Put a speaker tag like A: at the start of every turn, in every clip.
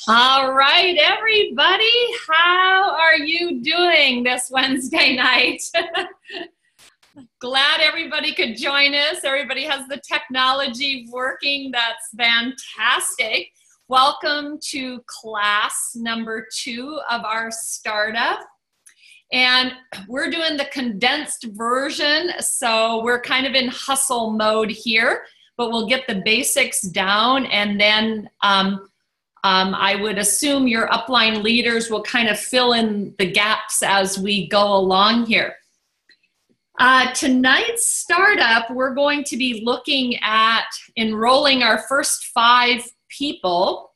A: All right, everybody, how are you doing this Wednesday night? Glad everybody could join us. Everybody has the technology working. That's fantastic. Welcome to class number 2 of our startup. And we're doing the condensed version, so we're kind of in hustle mode here, but we'll get the basics down, and then I would assume your upline leaders will kind of fill in the gaps as we go along here. Tonight's startup, we're going to be looking at enrolling our first 5 people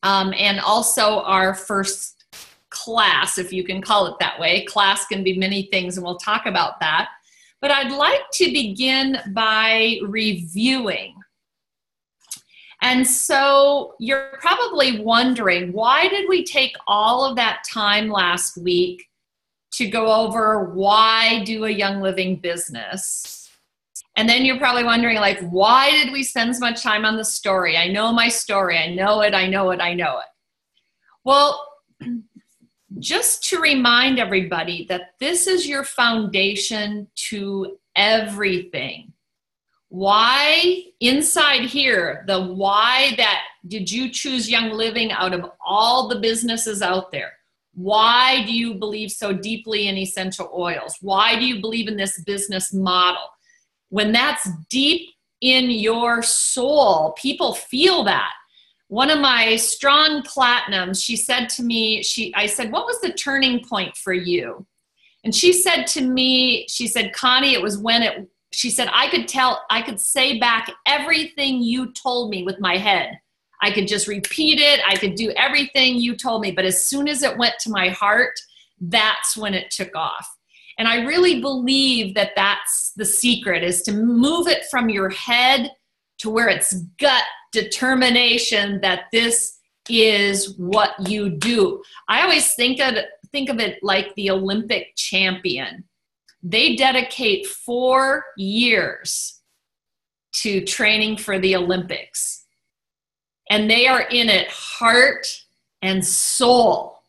A: and also our first class, if you can call it that way. Class can be many things, and we'll talk about that. But I'd like to begin by reviewing. And so you're probably wondering, why did we take all of that time last week to go over why do a Young Living business? And then you're probably wondering, like, why did we spend so much time on the story? I know my story. I know it. I know it. I know it. Well, just to remind everybody that this is your foundation to everything. Why, inside here, the why that did you choose Young Living out of all the businesses out there? Why do you believe so deeply in essential oils? Why do you believe in this business model? When that's deep in your soul, people feel that. One of my strong platinums, she said to me, I said, what was the turning point for you? And she said to me, she said, Connie, it was when she said, I could say back everything you told me with my head. I could just repeat it. I could do everything you told me. But as soon as it went to my heart, that's when it took off. And I really believe that that's the secret, is to move it from your head to where it's gut determination that this is what you do. I always think of it like the Olympic champion. They dedicate 4 years to training for the Olympics. And they are in it heart and soul.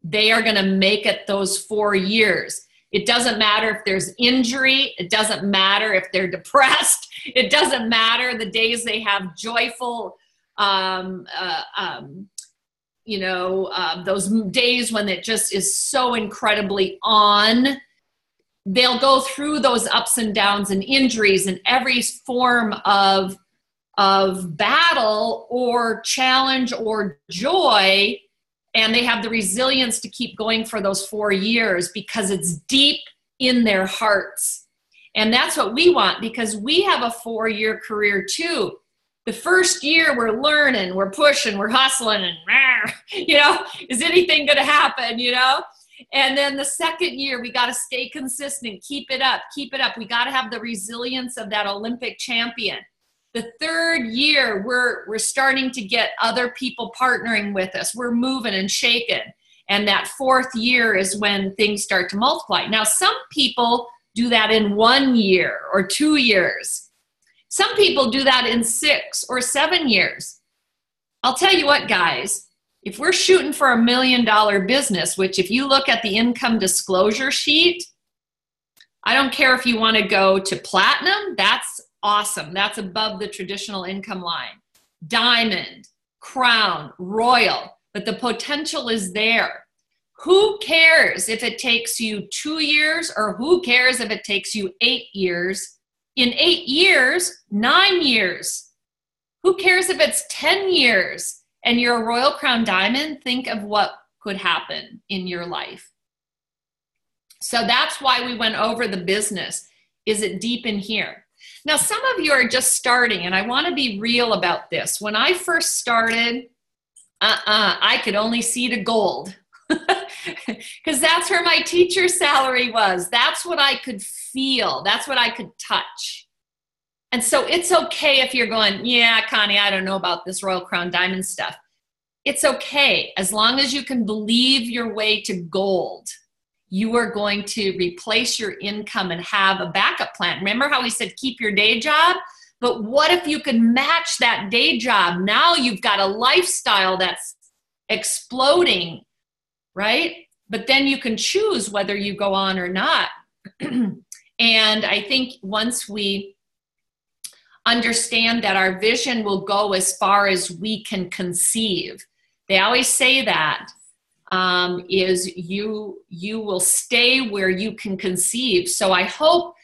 A: They are going to make it those 4 years. It doesn't matter if there's injury. It doesn't matter if they're depressed. It doesn't matter the days they have joyful, those days when it just is so incredibly on. They'll go through those ups and downs and injuries and every form of battle or challenge or joy, and they have the resilience to keep going for those 4 years because it's deep in their hearts. And that's what we want, because we have a 4-year career too. The first year we're learning, we're pushing, we're hustling, and is anything going to happen, And then the second year, we got to stay consistent, keep it up, keep it up. We got to have the resilience of that Olympic champion. The third year, we're starting to get other people partnering with us. We're moving and shaking. And that 4th year is when things start to multiply. Now, some people do that in 1 year or 2 years. Some people do that in 6 or 7 years. I'll tell you what, guys. If we're shooting for $1 million business, which if you look at the income disclosure sheet, I don't care if you want to go to platinum, that's awesome. That's above the traditional income line. Diamond, crown, royal, but the potential is there. Who cares if it takes you 2 years, or who cares if it takes you 8 years? In 8 years, 9 years. Who cares if it's 10 years? And you're a Royal Crown Diamond, think of what could happen in your life. So that's why we went over the business. Is it deep in here? Now, some of you are just starting, and I want to be real about this. When I first started, I could only see the gold because that's where my teacher salary was. That's what I could feel. That's what I could touch. And so it's okay if you're going, yeah, Connie, I don't know about this Royal Crown Diamond stuff. it's okay. As long as you can believe your way to gold, you are going to replace your income and have a backup plan. Remember how we said keep your day job? But what if you can match that day job? Now you've got a lifestyle that's exploding, right? But then you can choose whether you go on or not. And I think once we understand that our vision will go as far as we can conceive, they always say that, is you will stay where you can conceive. So I hope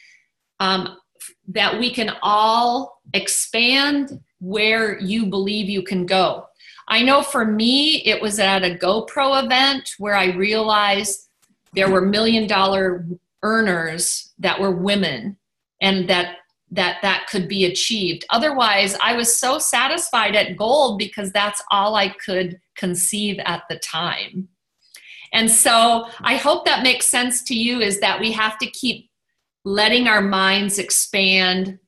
A: that we can all expand where you believe you can go. I know for me, it was at a GoPro event where I realized there were $1 million earners that were women, and that could be achieved. Otherwise, I was so satisfied at gold because that's all I could conceive at the time. And so I hope that makes sense to you, is that we have to keep letting our minds expand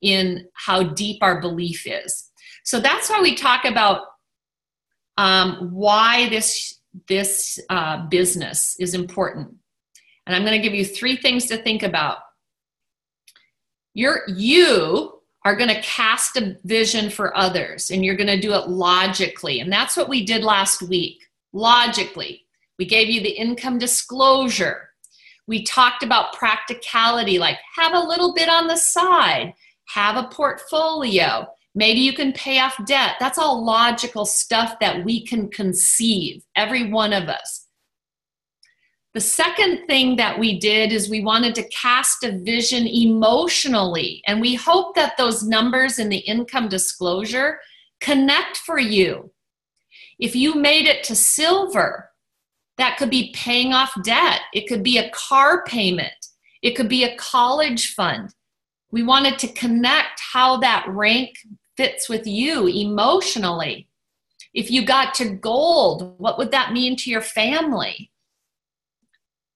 A: in how deep our belief is. So that's why we talk about why this business is important. And I'm going to give you 3 things to think about. You are going to cast a vision for others, and you're going to do it logically. And that's what we did last week. Logically. We gave you the income disclosure. We talked about practicality, like have a little bit on the side, have a portfolio. Maybe you can pay off debt. That's all logical stuff that we can conceive, every one of us. The second thing that we did is we wanted to cast a vision emotionally, and we hope that those numbers in the income disclosure connect for you. If you made it to silver, that could be paying off debt. It could be a car payment. It could be a college fund. We wanted to connect how that rank fits with you emotionally. If you got to gold, what would that mean to your family?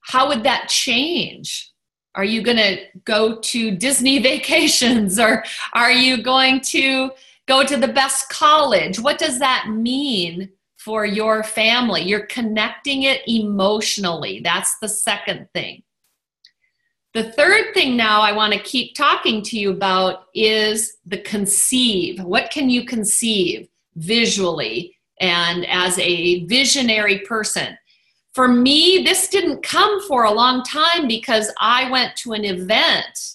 A: How would that change? Are you going to go to Disney vacations, or are you going to go to the best college? What does that mean for your family? You're connecting it emotionally. That's the second thing. The third thing now I want to keep talking to you about is the conceive. What can you conceive visually and as a visionary person? For me, this didn't come for a long time because I went to an event,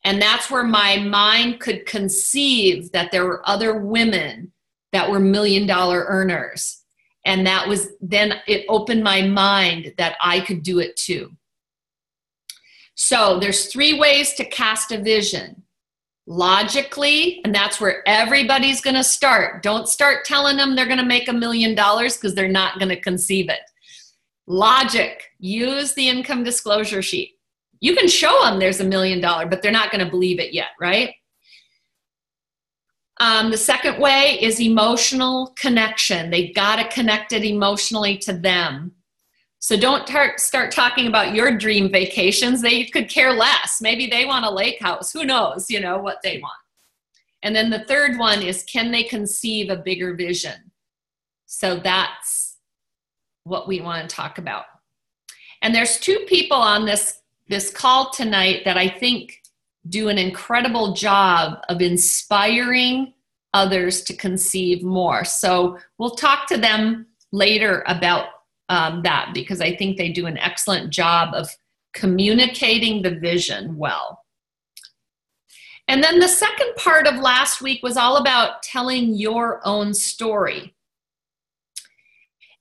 A: and that's where my mind could conceive that there were other women that were $1 million earners. And that was, then it opened my mind that I could do it too. So there's 3 ways to cast a vision. Logically, and that's where everybody's going to start. Don't start telling them they're going to make $1 million, because they're not going to conceive it. Logic, use the income disclosure sheet. You can show them there's $1 million, but they're not going to believe it yet, right? The second way is emotional connection. They've got to connect it emotionally to them. So don't start talking about your dream vacations. They could care less. Maybe they want a lake house. Who knows, what they want. And then the third one is, can they conceive a bigger vision? So that's what we want to talk about. And there's 2 people on this call tonight that I think do an incredible job of inspiring others to conceive more. So we'll talk to them later about that, because I think they do an excellent job of communicating the vision well. And then the second part of last week was all about telling your own story.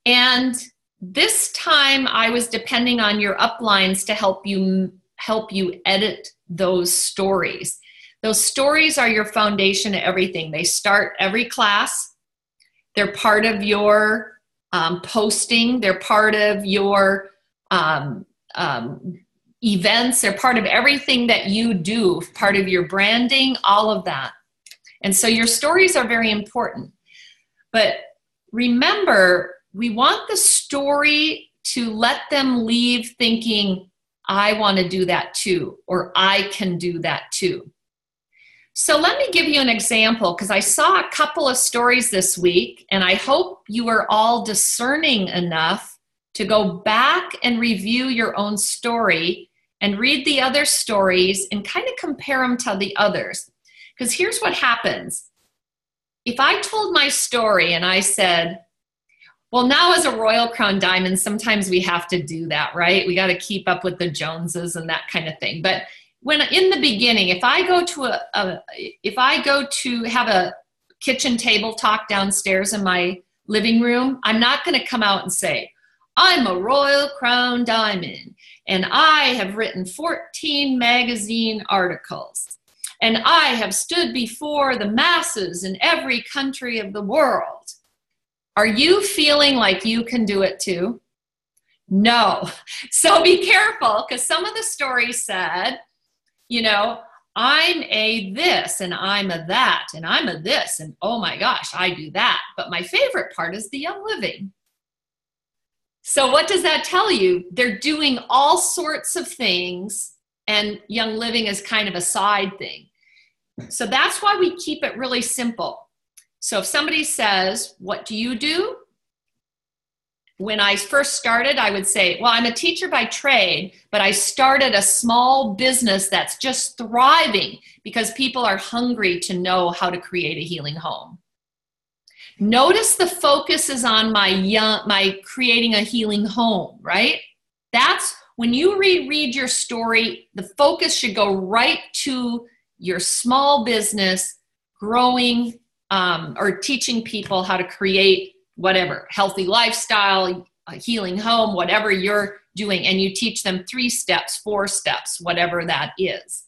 A: And this time I was depending on your uplines to help you edit those stories. Those stories are your foundation to everything. They start every class. They're part of your posting. They're part of your events. They're part of everything that you do, part of your branding, all of that. And so your stories are very important. But remember, we want the story to let them leave thinking, I want to do that too, or I can do that too. So let me give you an example, because I saw a couple of stories this week, and I hope you are all discerning enough to go back and review your own story and read the other stories and kind of compare them to the others. Because here's what happens. If I told my story and I said, well, now as a Royal Crown Diamond, sometimes we have to do that, right? We got to keep up with the Joneses and that kind of thing. But when in the beginning, if I go to have a kitchen table talk downstairs in my living room, I'm not going to come out and say, I'm a Royal Crown Diamond, and I have written 14 magazine articles, and I have stood before the masses in every country of the world. Are you feeling like you can do it too? No. So be careful, because some of the stories said, you know, I'm a this and I'm a that and I'm a this and oh my gosh, I do that. But my favorite part is the Young Living. So what does that tell you? They're doing all sorts of things, and Young Living is kind of a side thing. So that's why we keep it really simple. So if somebody says, what do you do? When I first started, I would say, well, I'm a teacher by trade, but I started a small business that's just thriving because people are hungry to know how to create a healing home. Notice the focus is on my creating a healing home, right? That's when you reread your story, the focus should go right to your small business growing or teaching people how to create whatever, healthy lifestyle, a healing home, whatever you're doing, and you teach them 3 steps, 4 steps, whatever that is.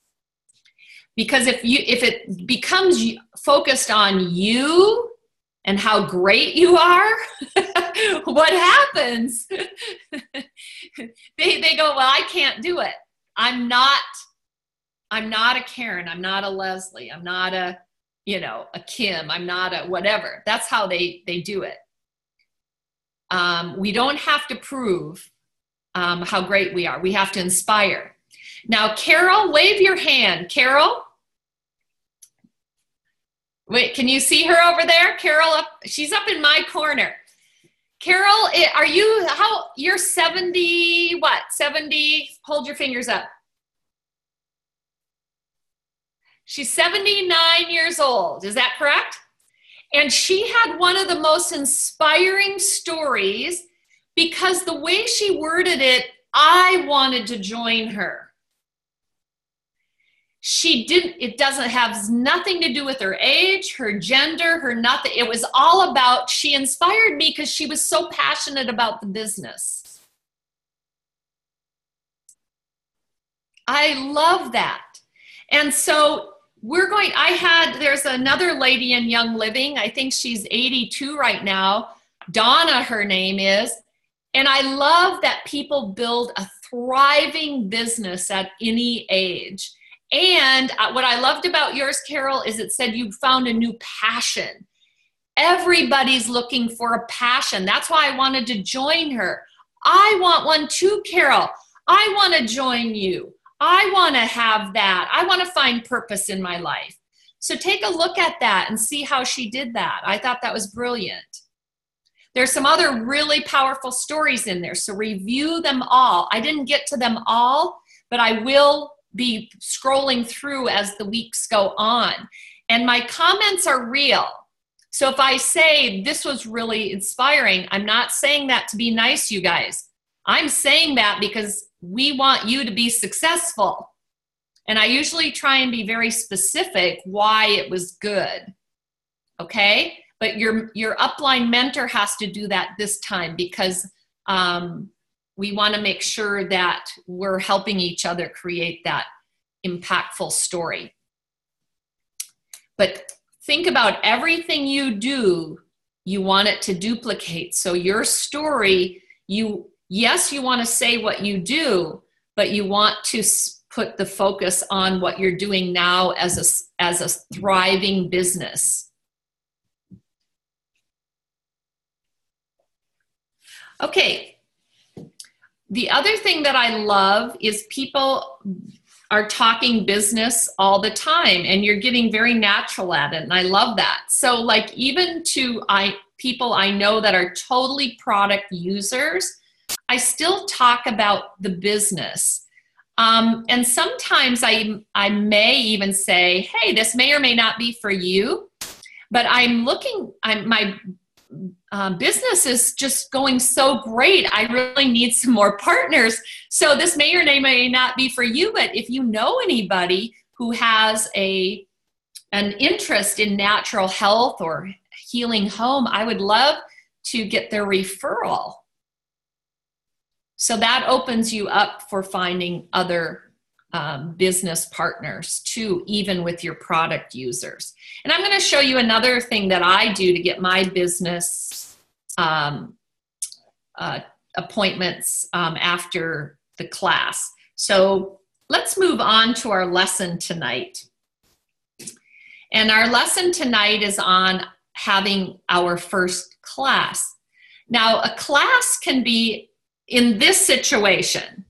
A: Because if it becomes focused on you and how great you are, what happens? they go, well, I can't do it. I'm not a Karen, I'm not a Leslie, I'm not a Kim, I'm not a whatever. That's how they do it. We don't have to prove how great we are. We have to inspire. Now, Carol, wave your hand. Carol? Wait, can you see her over there? Carol, she's up in my corner. Carol, you're 70, what? 70, hold your fingers up. She's 79 years old. Is that correct? And she had one of the most inspiring stories because the way she worded it, I wanted to join her. It doesn't have nothing to do with her age, her gender, her nothing. It was all about, she inspired me because she was so passionate about the business. I love that. And so there's another lady in Young Living. I think she's 82 right now. Donna, her name is. And I love that people build a thriving business at any age. And what I loved about yours, Carol, is it said you found a new passion. Everybody's looking for a passion. That's why I wanted to join her. I want one too, Carol. I want to join you. I want to have that. I want to find purpose in my life. So take a look at that and see how she did that. I thought that was brilliant. There's some other really powerful stories in there, so review them all. I didn't get to them all, but I will be scrolling through as the weeks go on. And my comments are real. So if I say this was really inspiring, I'm not saying that to be nice, you guys. I'm saying that because we want you to be successful. And I usually try and be very specific why it was good. Okay? But your upline mentor has to do that this time because we want to make sure that we're helping each other create that impactful story. But think about everything you do, you want it to duplicate. So your story, yes, you want to say what you do, but you want to put the focus on what you're doing now as a thriving business. Okay. The other thing that I love is people are talking business all the time, and you're getting very natural at it, and I love that. So like even to people I know that are totally product users, I still talk about the business. And sometimes I may even say, hey, this may or may not be for you, but my business is just going so great. I really need some more partners. So this may or may not be for you, but if you know anybody who has an interest in natural health or healing home, I would love to get their referral. So that opens you up for finding other business partners too, even with your product users. And I'm going to show you another thing that I do to get my business appointments after the class. So let's move on to our lesson tonight. And our lesson tonight is on having our first class. Now, a class can be in this situation.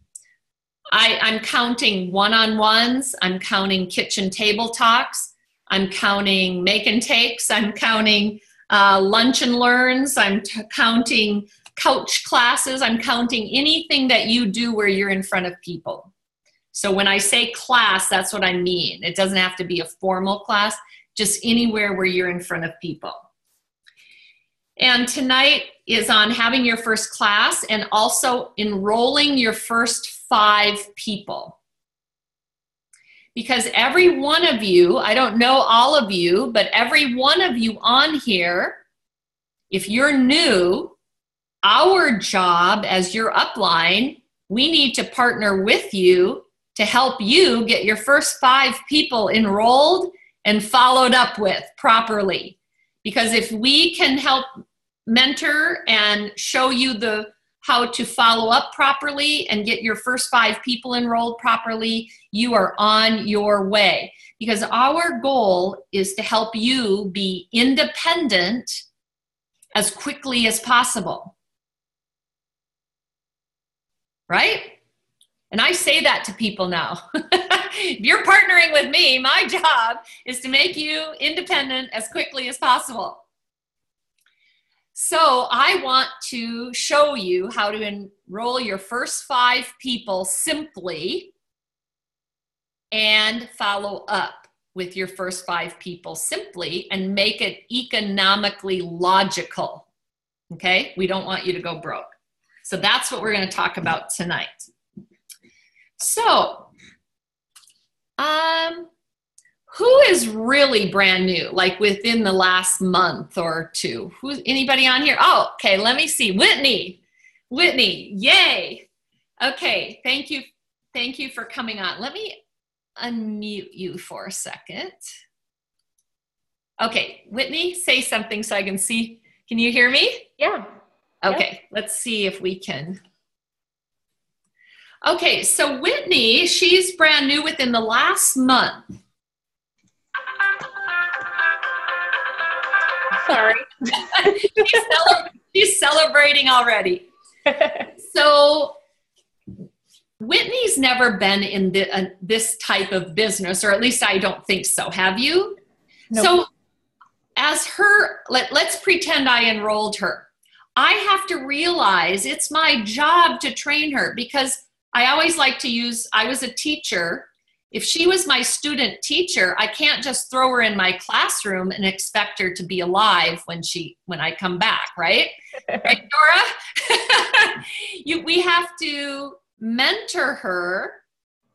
A: I'm counting one-on-ones, I'm counting kitchen table talks, I'm counting make and takes, I'm counting lunch and learns, I'm counting couch classes, I'm counting anything that you do where you're in front of people. So when I say class, that's what I mean. It doesn't have to be a formal class, just anywhere where you're in front of people. And tonight is on having your first class and also enrolling your first 5 people. Because every one of you, I don't know all of you, but every one of you on here, if you're new, our job as your upline, we need to partner with you to help you get your first 5 people enrolled and followed up with properly. Because if we can help mentor and show you how to follow up properly and get your first 5 people enrolled properly, you are on your way. Because our goal is to help you be independent as quickly as possible. Right? And I say that to people now. If you're partnering with me, my job is to make you independent as quickly as possible. So I want to show you how to enroll your first 5 people simply and follow up with your first 5 people simply and make it economically logical. Okay? We don't want you to go broke. So that's what we're going to talk about tonight. So, who is really brand new, like within the last month or 2? Anybody on here? Oh, okay, let me see. Whitney, yay. Okay, thank you. Thank you for coming on. Let me unmute you for a second. Okay, Whitney, say something so I can see. Can you hear me?
B: Yeah.
A: Okay, let's see if we can. Okay, so Whitney, she's brand new within the last month.
B: Sorry.
A: She's celebrating already. So Whitney's never been in this type of business, or at least I don't think so. Have you? Nope. So as her, let's pretend I enrolled her. I have to realize it's my job to train her, because I always like to use, I was a teacher. If she was my student teacher, I can't just throw her in my classroom and expect her to be alive when I come back, right? Right, Dora? We have to mentor her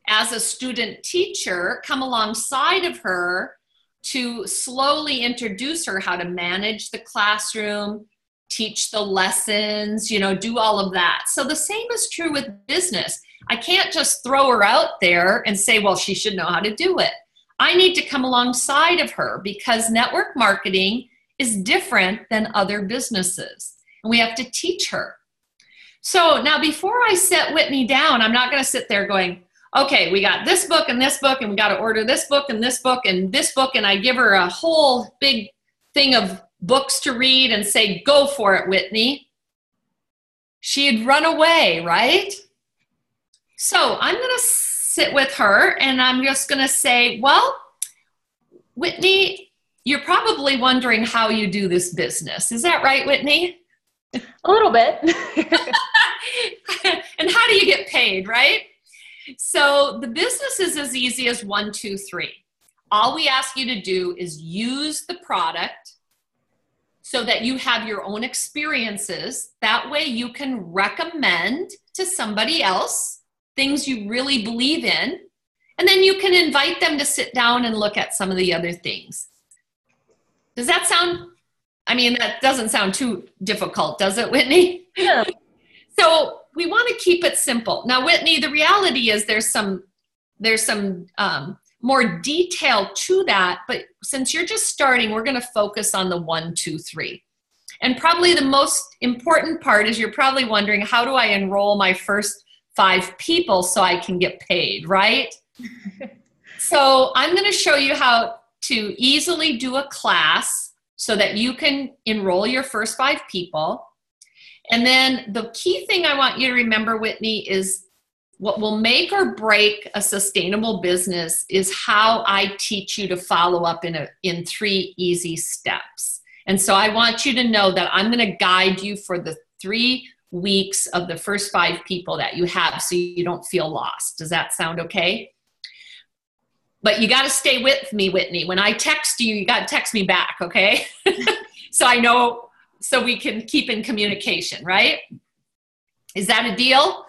A: as a student teacher, come alongside of her to slowly introduce her how to manage the classroom, teach the lessons, do all of that. So the same is true with business. I can't just throw her out there and say, well, she should know how to do it. I need to come alongside of her, because network marketing is different than other businesses, and we have to teach her. So now, before I set Whitney down, I'm not going to sit there going, okay, we got this book and this book, and we got to order this book and this book and this book, and I give her a whole big thing of books to read and say, go for it, Whitney. She'd run away, right? So I'm going to sit with her and I'm just going to say, well, Whitney, you're probably wondering how you do this business. Is that right, Whitney?
B: A little bit.
A: And how do you get paid, right? So the business is as easy as 1, 2, 3. All we ask you to do is use the product so that you have your own experiences. That way you can recommend to somebody else things you really believe in, and then you can invite them to sit down and look at some of the other things. Does that sound, I mean, that doesn't sound too difficult, does it, Whitney?
B: Yeah.
A: So we want to keep it simple. Now, Whitney, the reality is there's some more detail to that, but since you're just starting, we're going to focus on the 1, 2, 3. And probably the most important part is you're probably wondering, how do I enroll my first 5 people so I can get paid, right? So I'm going to show you how to easily do a class so that you can enroll your first 5 people. And then the key thing I want you to remember, Whitney, is what will make or break a sustainable business is how I teach you to follow up in 3 easy steps. And so I want you to know that I'm going to guide you for the 3 weeks of the first 5 people that you have so you don't feel lost. Does that sound okay? But you got to stay with me, Whitney. When I text you, you got to text me back, okay? So I know, so we can keep in communication, right? Is that a deal?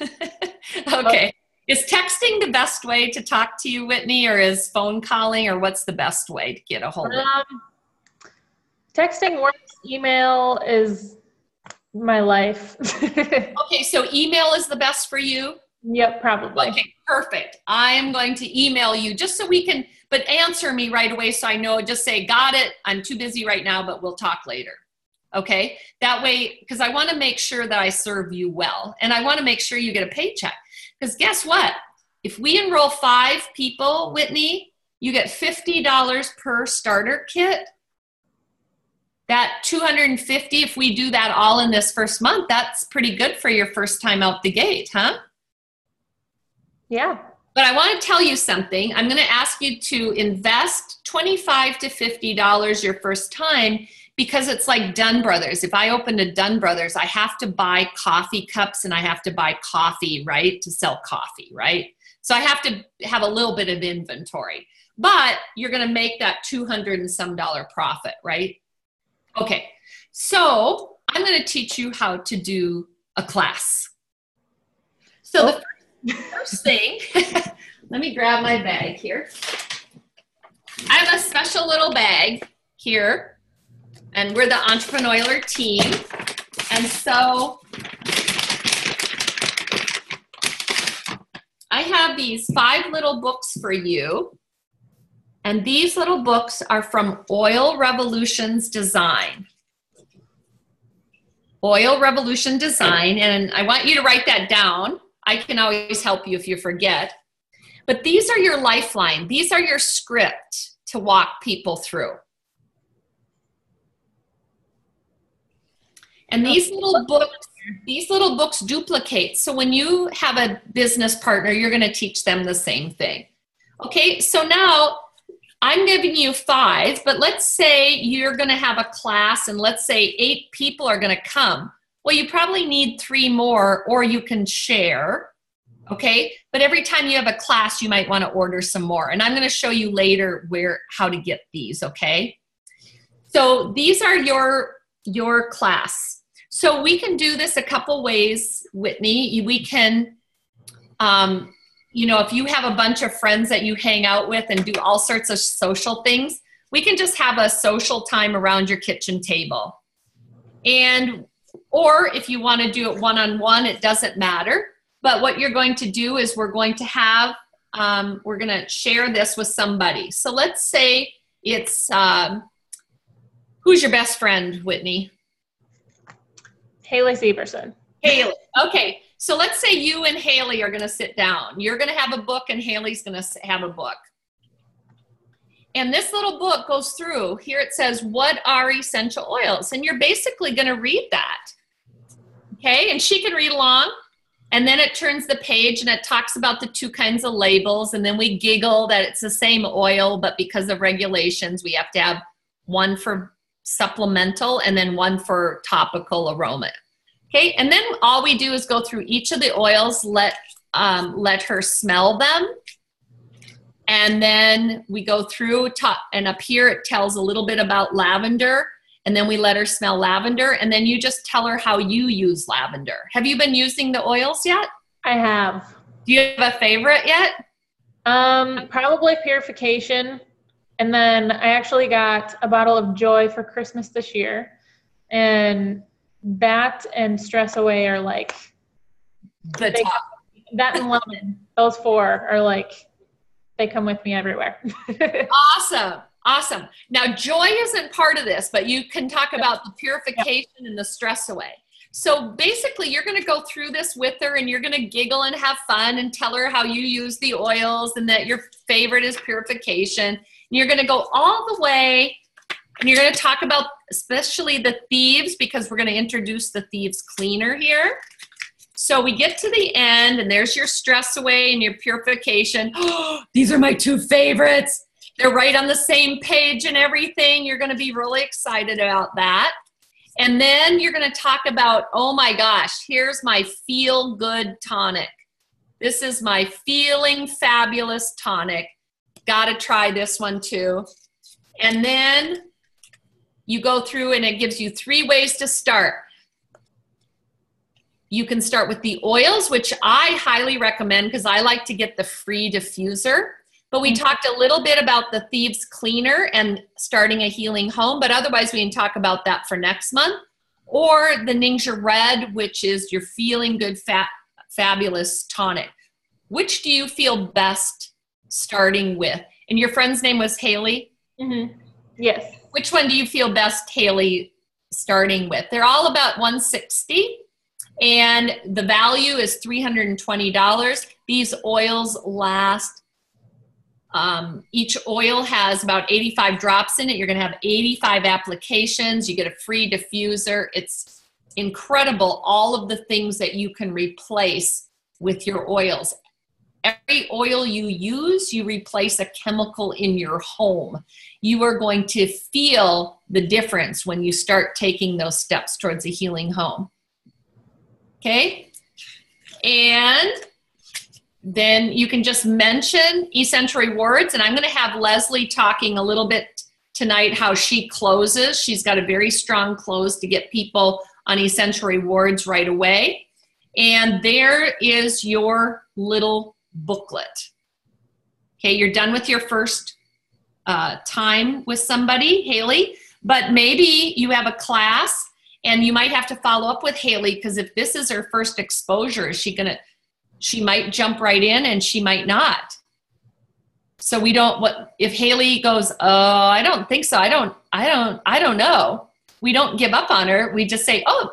A: Okay. Is texting the best way to talk to you, Whitney, or is phone calling, or what's the best way to get a hold of you?
B: Texting works. Email is my life.
A: Okay, so email is the best for you?
B: Yep, probably.
A: Okay, perfect. I am going to email you just so we can, but answer me right away so I know. Just say, got it, I'm too busy right now, but we'll talk later. Okay, that way, because I want to make sure that I serve you well, and I want to make sure you get a paycheck. Because guess what? If we enroll 5 people, Whitney, you get $50 per starter kit. That $250, if we do that all in this first month, that's pretty good for your first time out the gate, huh?
B: Yeah.
A: But I want to tell you something. I'm going to ask you to invest $25 to $50 your first time, because it's like Dunn Brothers. If I open a Dunn Brothers, I have to buy coffee cups and I have to buy coffee, right, to sell coffee, right? So I have to have a little bit of inventory. But you're going to make that $200 and some profit, right? Okay, so I'm going to teach you how to do a class. So the first thing, let me grab my bag here. I have a special little bag here, and we're the Entrepreneur team. And so I have these 5 little books for you. And these little books are from Oil Revolution's Design. Oil Revolution Design, and I want you to write that down. I can always help you if you forget. But these are your lifeline. These are your script to walk people through. And these little books duplicate. So when you have a business partner, you're going to teach them the same thing. Okay, so now I'm giving you 5, but let's say you're going to have a class and let's say 8 people are going to come. Well, you probably need 3 more, or you can share, okay? But every time you have a class, you might want to order some more. And I'm going to show you later how to get these, okay? So these are your class. So we can do this a couple ways, Whitney. We can, if you have a bunch of friends that you hang out with and do all sorts of social things, we can just have a social time around your kitchen table. Or if you want to do it one-on-one, it doesn't matter. But what you're going to do is we're going to share this with somebody. So let's say it's, who's your best friend, Whitney?
B: Haley Severson.
A: Haley, okay. So let's say you and Haley are going to sit down. You're going to have a book and Haley's going to have a book. And this little book goes through. Here it says, what are essential oils? And you're basically going to read that. Okay? And she can read along. And then it turns the page and it talks about the two kinds of labels. And then we giggle that it's the same oil, but because of regulations, we have to have one for supplemental and then one for topical aroma. Okay, and then all we do is go through each of the oils, let her smell them. And then we go through and up here it tells a little bit about lavender, and then we let her smell lavender, and then you just tell her how you use lavender. Have you been using the oils yet?
B: I have.
A: Do you have a favorite yet?
B: Probably Purification. And then I actually got a bottle of Joy for Christmas this year. And that and Stress Away are like
A: the top.
B: That and Lemon. Those four are like, they come with me everywhere.
A: Awesome. Awesome. Now, Joy isn't part of this, but you can talk about the Purification and the Stress Away. So basically, you're going to go through this with her, and you're going to giggle and have fun and tell her how you use the oils and that your favorite is Purification. And you're going to go all the way, and you're going to talk about especially the Thieves, because we're going to introduce the Thieves Cleaner here. So we get to the end, and there's your Stress Away and your Purification. Oh, these are my two favorites. They're right on the same page and everything. You're going to be really excited about that. And then you're going to talk about, oh my gosh, here's my Feel Good Tonic. This is my Feeling Fabulous Tonic. Got to try this one too. And then you go through and it gives you 3 ways to start. You can start with the oils, which I highly recommend because I like to get the free diffuser. But we talked a little bit about the Thieves Cleaner and starting a healing home, but otherwise we can talk about that for next month. Or the Ningxia Red, which is your Feeling Good Fabulous Tonic. Which do you feel best starting with? And your friend's name was Haley?
B: Mm-hmm. Yes.
A: Which one do you feel best, Haley, starting with? They're all about $160, and the value is $320. These oils last. Each oil has about 85 drops in it. You're going to have 85 applications. You get a free diffuser. It's incredible, all of the things that you can replace with your oils. Every oil you use, you replace a chemical in your home. You are going to feel the difference when you start taking those steps towards a healing home. Okay? And then you can just mention essential rewards, and I'm going to have Leslie talking a little bit tonight how she closes. She's got a very strong close to get people on essential rewards right away. And there is your little booklet. Okay, you're done with your first time with somebody, Haley, but maybe you have a class and you might have to follow up with Haley, because if this is her first exposure, she might jump right in and she might not. So we don't, if Haley goes, oh, I don't think so. I don't know. We don't give up on her. We just say, oh,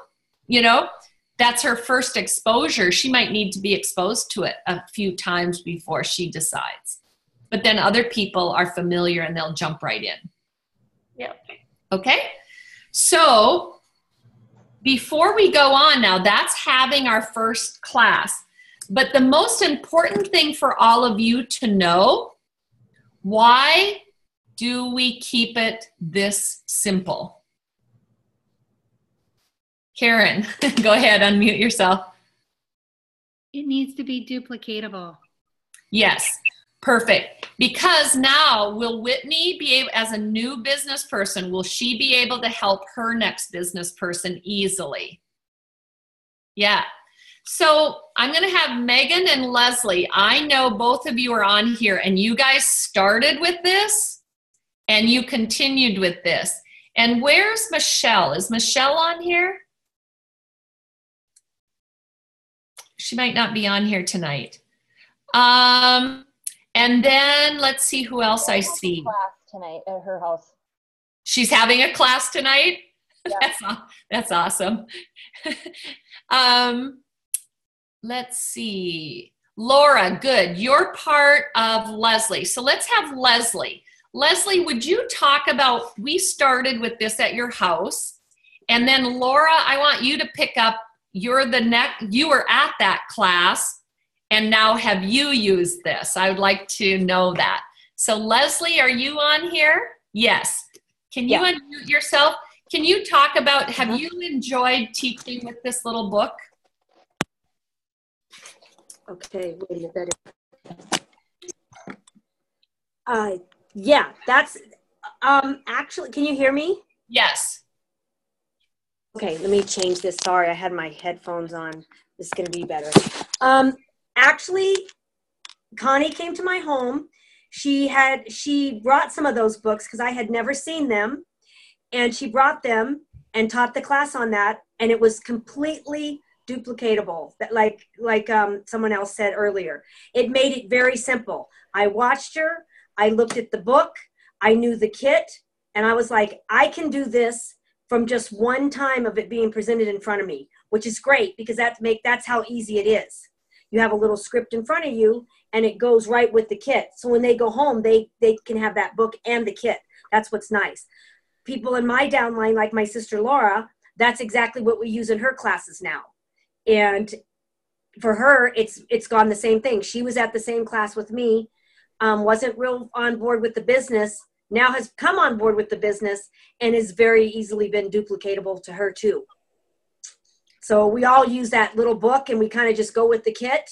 A: that's her first exposure. She might need to be exposed to it a few times before she decides. But then other people are familiar and they'll jump right in.
B: Yeah.
A: Okay. So before we go on now, that's having our first class. But the most important thing for all of you to know, why do we keep it this simple? Karen, go ahead, unmute yourself.
C: It needs to be duplicatable.
A: Yes, perfect. Because now will Whitney be able, as a new business person, will she be able to help her next business person easily? Yeah. So I'm going to have Megan and Leslie. I know both of you are on here and you guys started with this and you continued with this. And where's Michelle? Is Michelle on here? She might not be on here tonight. And then let's see who else I see.
D: Class tonight at her house.
A: She's having a class tonight?
D: Yeah.
A: That's awesome. Let's see. Laura, good. You're part of Leslie. So let's have Leslie. Leslie, would you talk about, we started with this at your house, and then Laura, I want you to pick up you were at that class, and now have you used this? I would like to know that. So Leslie, are you on here? Yes. Can you unmute yourself? Can you talk about, have you enjoyed teaching with this little book?
E: Okay, wait a minute. Yeah, that's, actually, can you hear me?
A: Yes.
E: Okay, let me change this. Sorry, I had my headphones on. This is going to be better. Actually, Connie came to my home. She brought some of those books because I had never seen them. And she brought them and taught the class on that. And it was completely duplicatable, like someone else said earlier. It made it very simple. I watched her. I looked at the book. I knew the kit. And I was like, I can do this from just one time of it being presented in front of me, which is great because that's how easy it is. You have a little script in front of you and it goes right with the kit. So when they go home, they can have that book and the kit. That's what's nice. People in my downline, like my sister Laura, that's exactly what we use in her classes now. And for her, it's gone the same thing. She was at the same class with me, wasn't real on board with the business, now has come on board with the business and is very easily been duplicatable to her too. So we all use that little book and we kind of just go with the kit.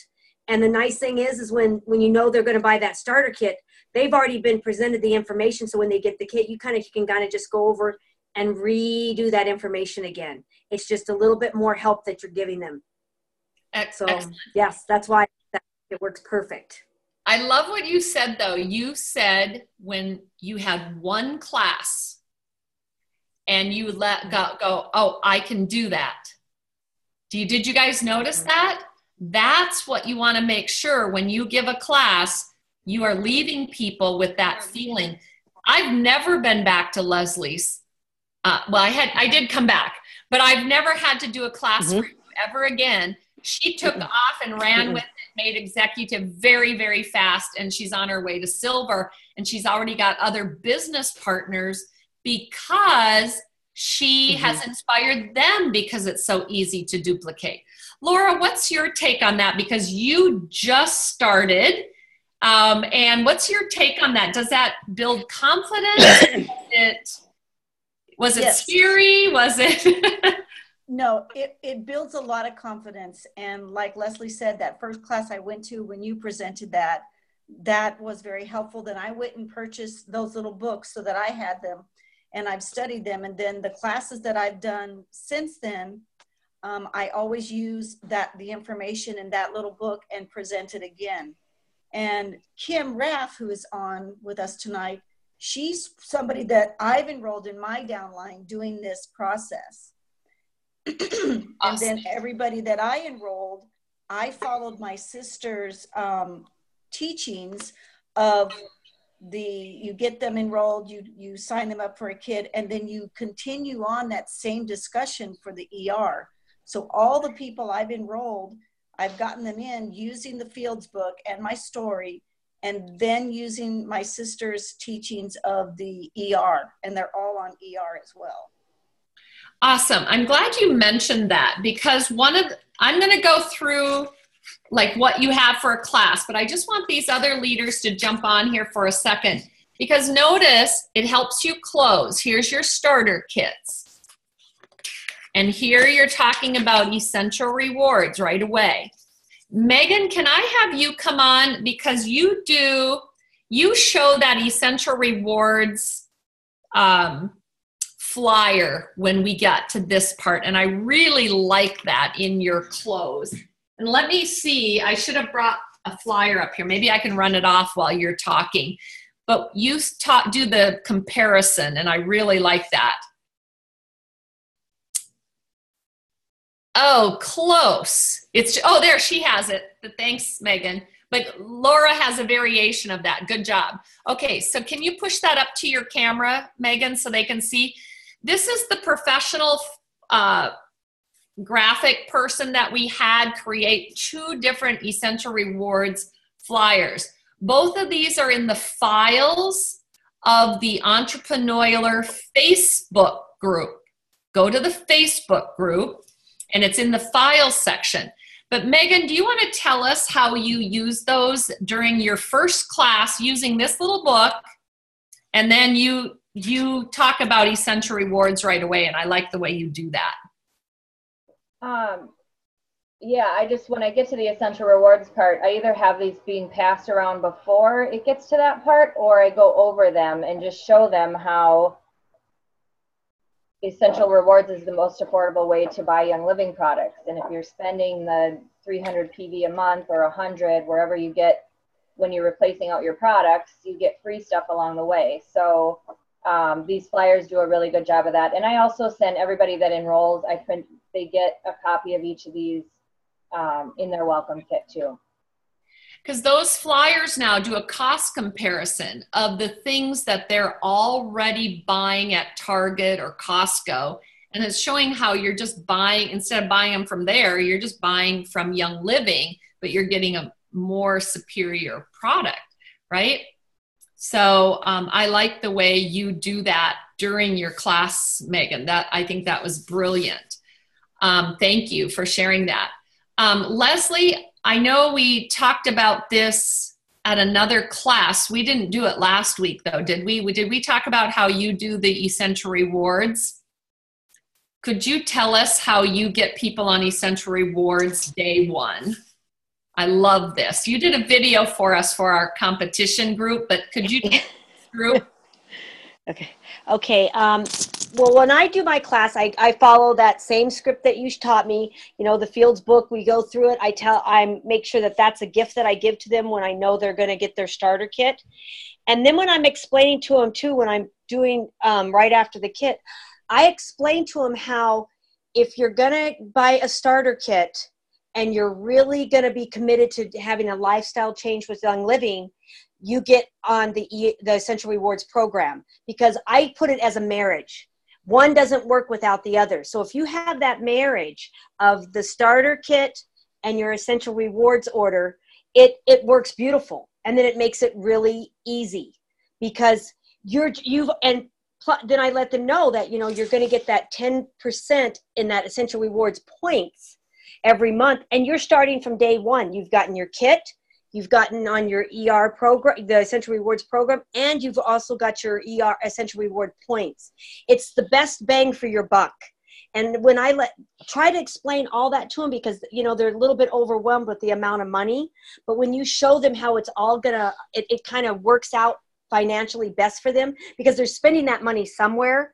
E: And the nice thing is when you know they're going to buy that starter kit, they've already been presented the information. So when they get the kit, you can kind of just go over and redo that information again. It's just a little bit more help that you're giving them.
A: Excellent.
E: So yes, that's why it works perfect.
A: I love what you said though. You said when you had one class and you let go, oh, I can do that. Did you guys notice that? That's what you want to make sure when you give a class, you are leaving people with that feeling. I've never been back to Leslie's. I did come back, but I've never had to do a class for you ever again. She took off and ran with it, made executive very, very fast, and she's on her way to silver, and she's already got other business partners because she has inspired them because it's so easy to duplicate. Laura, what's your take on that? Because you just started, and what's your take on that? Does that build confidence? Was it scary? Was it?
F: No, it builds a lot of confidence. And like Leslie said, that first class I went to when you presented that was very helpful. Then I went and purchased those little books so that I had them and I've studied them. And then the classes that I've done since then, I always use the information in that little book and present it again. And Kim Raff, who is on with us tonight, she's somebody that I've enrolled in my downline doing this process. And then everybody that I enrolled, I followed my sister's teachings of you get them enrolled, you sign them up for a kit, and then you continue on that same discussion for the ER. So all the people I've enrolled, I've gotten them in using the Fields book and my story, and then using my sister's teachings of the ER, and they're all on ER as well.
A: Awesome. I'm glad you mentioned that because I'm going to go through like what you have for a class, but I just want these other leaders to jump on here for a second because notice it helps you close. Here's your starter kits. And here you're talking about essential rewards right away. Megan, can I have you come on because you show that essential rewards flyer when we get to this part, and I really like that in your close. And let me see, I should have brought a flyer up here. Maybe I can run it off while you're talking, but you do the comparison, and I really like that. Oh, close. There, she has it. Thanks, Megan. But Laura has a variation of that. Good job. Okay, so can you push that up to your camera, Megan, so they can see? This is the professional graphic person that we had create 2 different essential rewards flyers. Both of these are in the files of the Entrepreneurial Facebook group. Go to the Facebook group, and it's in the files section. But Megan, do you want to tell us how you use those during your first class using this little book? And then you talk about essential rewards right away, and I like the way you do that.
D: Yeah, when I get to the essential rewards part, I either have these being passed around before it gets to that part, or I go over them and just show them how essential rewards is the most affordable way to buy Young Living products. And if you're spending the 300 PV a month or 100, wherever you get, when you're replacing out your products, you get free stuff along the way. So these flyers do a really good job of that. And I also send everybody that enrolls, they get a copy of each of these in their welcome kit too.
A: Because those flyers now do a cost comparison of the things that they're already buying at Target or Costco. And it's showing how you're just buying, instead of buying them from there, you're just buying from Young Living, but you're getting a more superior product, right? So I like the way you do that during your class, Megan. I think that was brilliant. Thank you for sharing that. Leslie, I know we talked about this at another class. We didn't do it last week though, did we? Did we talk about how you do the essential rewards? Could you tell us how you get people on essential rewards day one? I love this. You did a video for us for our competition group, but could you group?
E: Okay. Well, when I do my class, I follow that same script that you taught me. You know, the Fields book, we go through it. I make sure that that's a gift that I give to them when I know they're going to get their starter kit. And then when I'm explaining to them too, when I'm doing right after the kit, I explain to them how if you're going to buy a starter kit and you're really going to be committed to having a lifestyle change with Young Living, you get on the Essential Rewards program, because I put it as a marriage. One doesn't work without the other. So if you have that marriage of the starter kit and your Essential Rewards order, it works beautiful. And then it makes it really easy, because then I let them know that, you know, you're going to get that 10% in that Essential Rewards points every month. And you're starting from day one. You've gotten your kit, you've gotten on your ER program, the Essential Rewards program, and you've also got your ER Essential Reward points. It's the best bang for your buck. And when I try to explain all that to them, because, you know, they're a little bit overwhelmed with the amount of money, but when you show them how it's all it kind of works out financially best for them, because they're spending that money somewhere,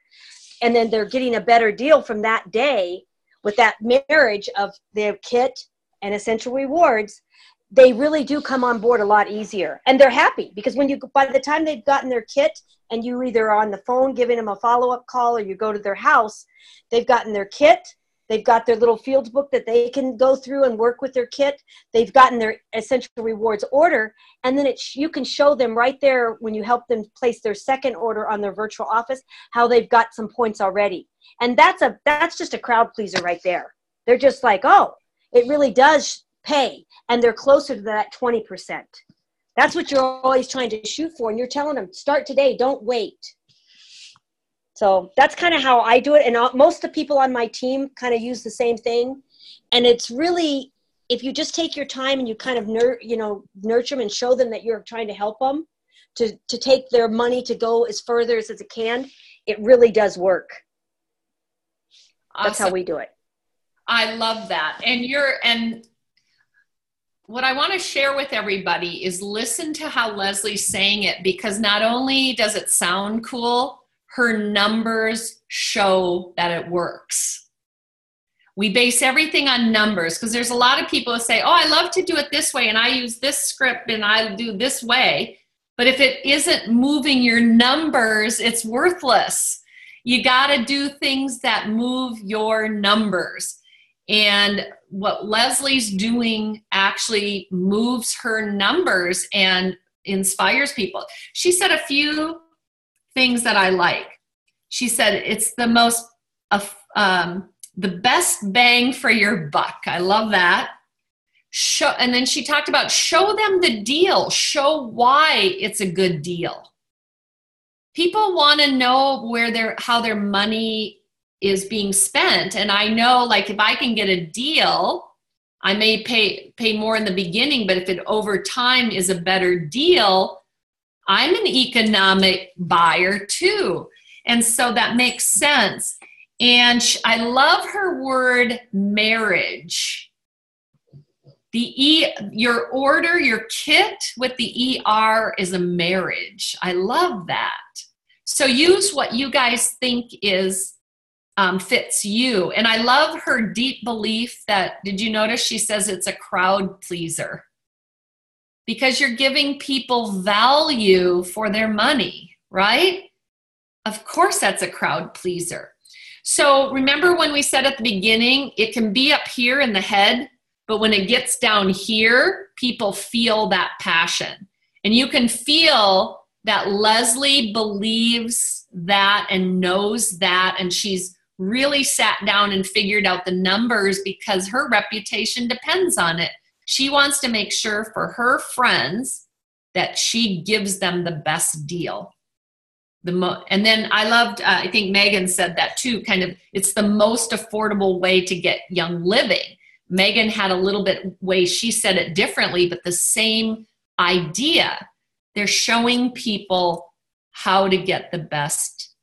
E: and then they're getting a better deal from that day with that marriage of their kit and Essential Rewards. They really do come on board a lot easier, and they're happy, because by the time they've gotten their kit and you either are on the phone giving them a follow-up call or you go to their house, they've gotten their kit, they've got their little Fields book that they can go through and work with their kit, they've gotten their Essential Rewards order, and then you can show them right there when you help them place their second order on their virtual office how they've got some points already. And that's just a crowd pleaser right there. They're just like, oh, it really does pay, and they're closer to that 20%. That's what you're always trying to shoot for, and you're telling them, start today, don't wait. So that's kind of how I do it, and most of the people on my team kind of use the same thing. And it's really, if you just take your time and you kind of nurture them and show them that you're trying to help them to take their money to go as further as it can, it really does work.
A: Awesome.
E: That's how we do it.
A: I love that. And what I want to share with everybody is listen to how Leslie's saying it, because not only does it sound cool, her numbers show that it works. We base everything on numbers, because there's a lot of people who say, oh, I love to do it this way, and I use this script, and I do this way. But if it isn't moving your numbers, it's worthless. You got to do things that move your numbers. And what Leslie's doing actually moves her numbers and inspires people. She said a few things that I like. She said it's the best bang for your buck. I love that. And then she talked about show them the deal. Show why it's a good deal. People want to know how their money is being spent. And I know, like, if I can get a deal, I may pay more in the beginning, but if it over time is a better deal, I'm an economic buyer too. And so that makes sense. And I love her word marriage. Your order, your kit with the ER is a marriage. I love that. So use what you guys think is fits you. And I love her deep belief that, did you notice she says it's a crowd pleaser? Because you're giving people value for their money, right? Of course that's a crowd pleaser. So remember when we said at the beginning, it can be up here in the head, but when it gets down here, people feel that passion. And you can feel that Leslie believes that and knows that, and she's really sat down and figured out the numbers because her reputation depends on it. She wants to make sure for her friends that she gives them the best deal. And then I loved, I think Megan said that too, kind of, it's the most affordable way to get Young Living. Megan had a little bit way she said it differently, but the same idea. They're showing people how to get the best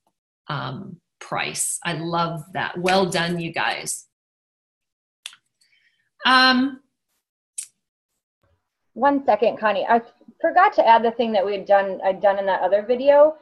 A: price. I love that. Well done, you guys.
D: 1 second, Connie. I forgot to add the thing that I'd done in that other video.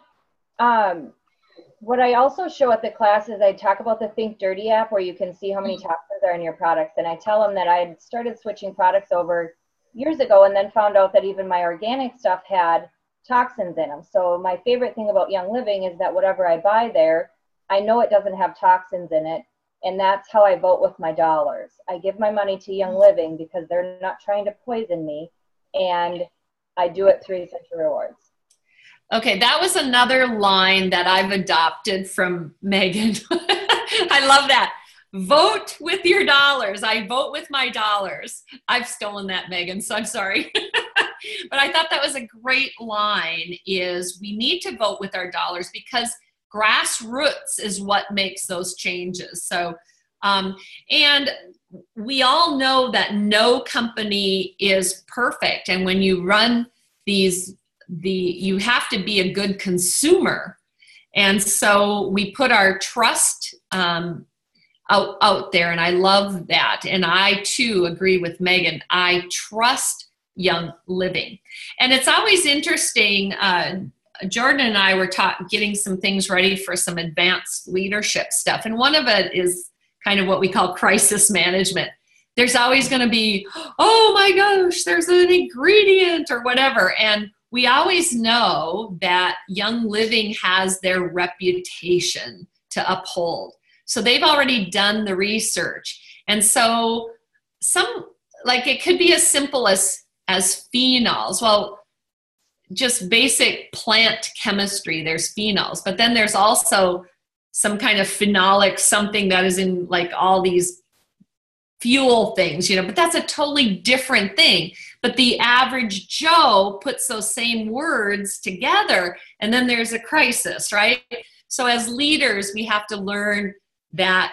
D: What I also show at the class is I talk about the Think Dirty app where you can see how many toxins are in your products. And I tell them that I had started switching products over years ago and then found out that even my organic stuff had toxins in them. So my favorite thing about Young Living is that whatever I buy there, I know it doesn't have toxins in it. And that's how I vote with my dollars. I give my money to Young Living because they're not trying to poison me. And I do it through Essential Rewards.
A: Okay, that was another line that I've adopted from Megan. I love that. Vote with your dollars. I vote with my dollars. I've stolen that, Megan, so I'm sorry. But I thought that was a great line, is we need to vote with our dollars because grassroots is what makes those changes. So, and we all know that no company is perfect. And when you run you have to be a good consumer. And so we put our trust out there, and I love that. And I too agree with Megan. I trust Young Living. And it's always interesting. Jordan and I were getting some things ready for some advanced leadership stuff. And one of it is kind of what we call crisis management. There's always going to be, oh my gosh, there's an ingredient or whatever. And we always know that Young Living has their reputation to uphold. So they've already done the research. And so it could be as simple as phenols. Well, just basic plant chemistry, there's phenols, but then there's also some kind of phenolic something that is in like all these fuel things, but that's a totally different thing. But the average Joe puts those same words together, and then there's a crisis, right? So as leaders, we have to learn that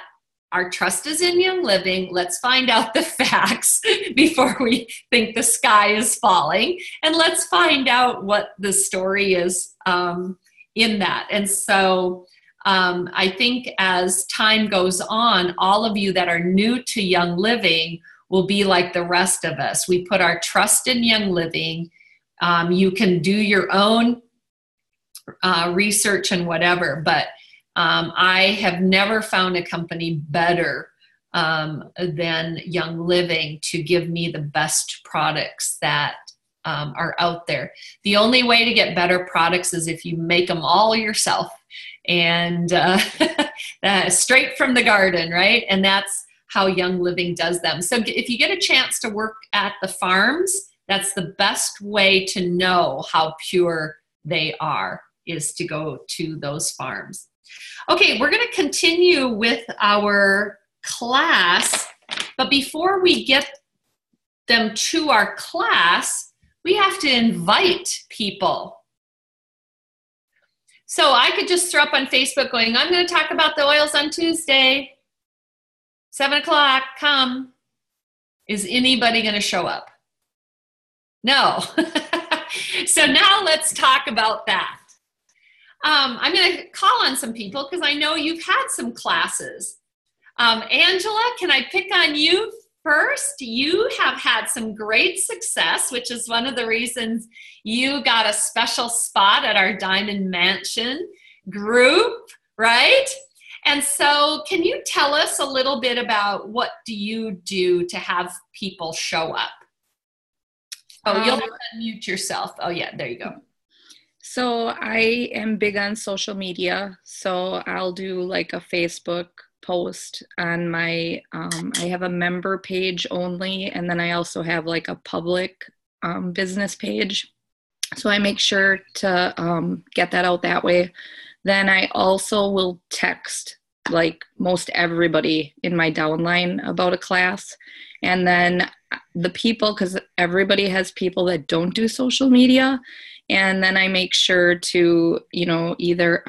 A: our trust is in Young Living. Let's find out the facts before we think the sky is falling. And let's find out what the story is in that. And so I think as time goes on, all of you that are new to Young Living will be like the rest of us. We put our trust in Young Living. You can do your own research and whatever, but I have never found a company better than Young Living to give me the best products that are out there. The only way to get better products is if you make them all yourself and straight from the garden, right? And that's how Young Living does them. So if you get a chance to work at the farms, that's the best way to know how pure they are, is to go to those farms. Okay, we're going to continue with our class, but before we get them to our class, we have to invite people. So I could just throw up on Facebook going, I'm going to talk about the oils on Tuesday, 7 o'clock, come. Is anybody going to show up? No. So now let's talk about that. I'm going to call on some people because I know you've had some classes. Angela, can I pick on you first? You have had some great success, which is one of the reasons you got a special spot at our Diamond Mansion group, right? And so can you tell us a little bit about what do you do to have people show up? Oh, you'll have to unmute yourself. Oh, yeah, there you go.
G: So I am big on social media. So I'll do like a Facebook post on my, I have a member page only, and then I also have like a public business page. So I make sure to get that out that way. Then I also will text like most everybody in my downline about a class. And then the people, because everybody has people that don't do social media. And then I make sure to, you know, either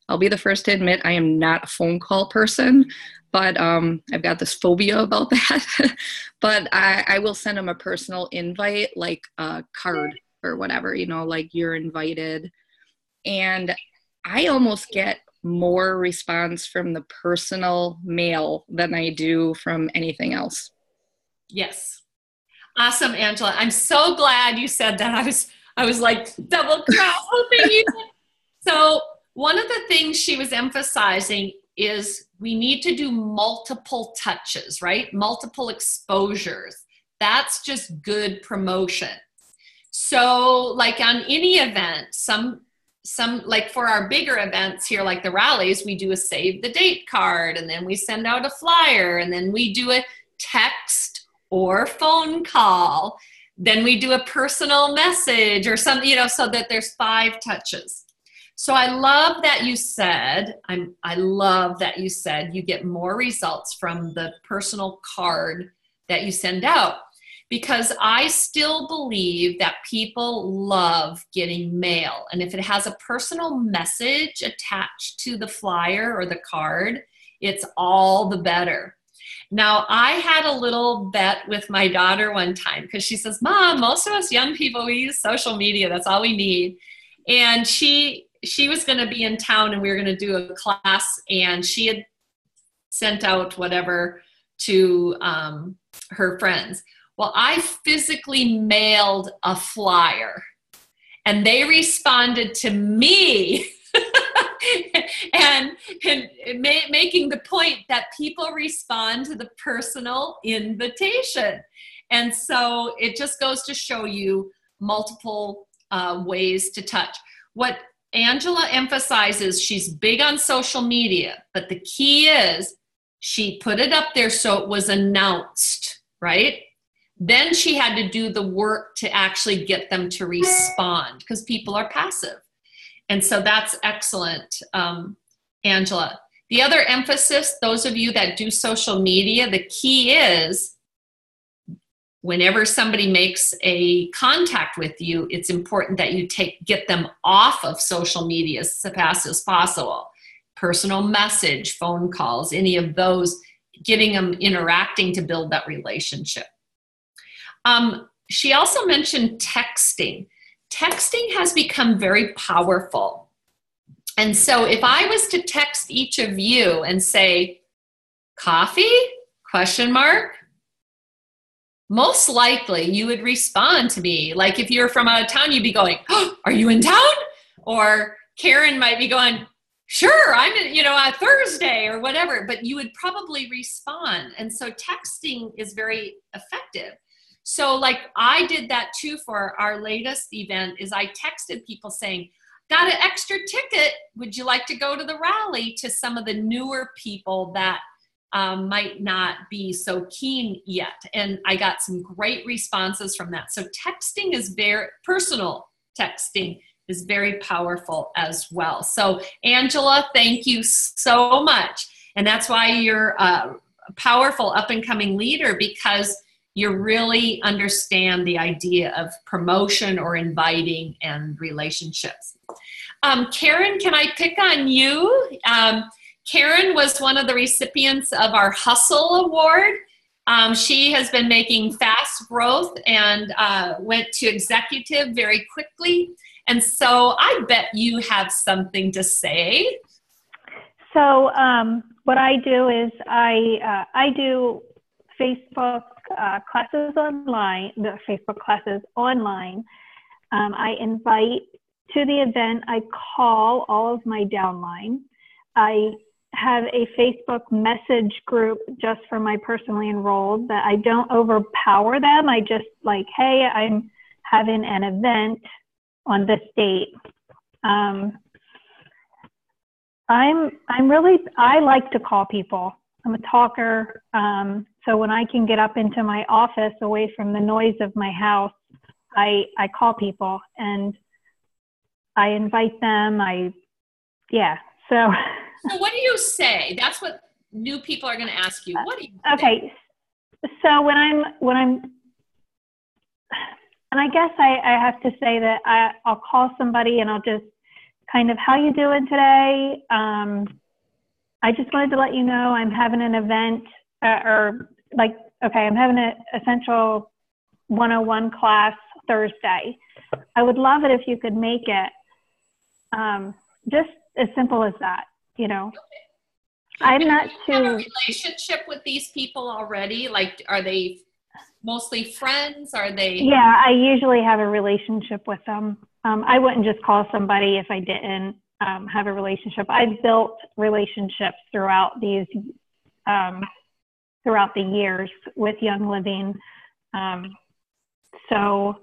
G: I'll be the first to admit I am not a phone call person, but I've got this phobia about that. But I will send them a personal invite, like a card or whatever, you know, like you're invited. And I almost get more response from the personal mail than I do from anything else.
A: Yes. Awesome, Angela. I'm so glad you said that. I was like double cross hoping you did. So one of the things she was emphasizing is we need to do multiple touches, right? Multiple exposures. That's just good promotion. So like on any event, some like for our bigger events here, like the rallies, we do a save the date card, and then we send out a flyer, and then we do a text or phone call. Then we do a personal message or something, you know, so that there's 5 touches. So I love that you said, I love that you said you get more results from the personal card that you send out, because I still believe that people love getting mail. And if it has a personal message attached to the flyer or the card, it's all the better. Now, I had a little bet with my daughter one time because she says, Mom, most of us young people, we use social media. That's all we need. And she was going to be in town and we were going to do a class, and she had sent out whatever to her friends. Well, I physically mailed a flyer, and they responded to me and making the point that people respond to the personal invitation. And so it just goes to show you multiple ways to touch. What Angela emphasizes, she's big on social media, but the key is she put it up there so it was announced, right? Then she had to do the work to actually get them to respond, because people are passive. And so that's excellent, Angela. The other emphasis, those of you that do social media, the key is whenever somebody makes a contact with you, it's important that you get them off of social media as fast as possible. Personal message, phone calls, any of those, getting them interacting to build that relationship. She also mentioned texting. Texting has become very powerful. And so if I was to text each of you and say, coffee, ? Most likely you would respond to me. Like if you're from out of town, you'd be going, oh, are you in town? Or Karen might be going, sure, I'm in, on Thursday or whatever, but you would probably respond. And so texting is very effective. So like I did that too for our latest event, is I texted people saying, got an extra ticket. Would you like to go to the rally, to some of the newer people that might not be so keen yet? And I got some great responses from that. So texting is personal texting is very powerful as well. So Angela, thank you so much. And that's why you're a powerful up and coming leader, because you really understand the idea of promotion or inviting and relationships. Karen, can I pick on you? Karen was one of the recipients of our Hustle Award. She has been making fast growth and went to executive very quickly. And so I bet you have something to say.
H: So what I do is I do Facebook classes online, the Facebook classes online. I invite to the event, I call all of my downline. I have a Facebook message group just for my personally enrolled that I don't overpower them. I just like, hey, I'm having an event on this date. I like to call people. I'm a talker. So when I can get up into my office away from the noise of my house, I call people and I invite them. So
A: what do you say? That's what new people are going to ask you. What do you say?
H: Okay. So when I'm, and I guess I have to say that I'll call somebody and I'll just kind of, how you doing today? I just wanted to let you know I'm having an event I'm having an Essential 101 class Thursday. I would love it if you could make it. Just as simple as that, you know. I'm not too.
A: Do you have a relationship with these people already? Like, are they mostly friends? Are they?
H: Yeah, I usually have a relationship with them. I wouldn't just call somebody if I didn't have a relationship. I've built relationships throughout the years with Young Living. So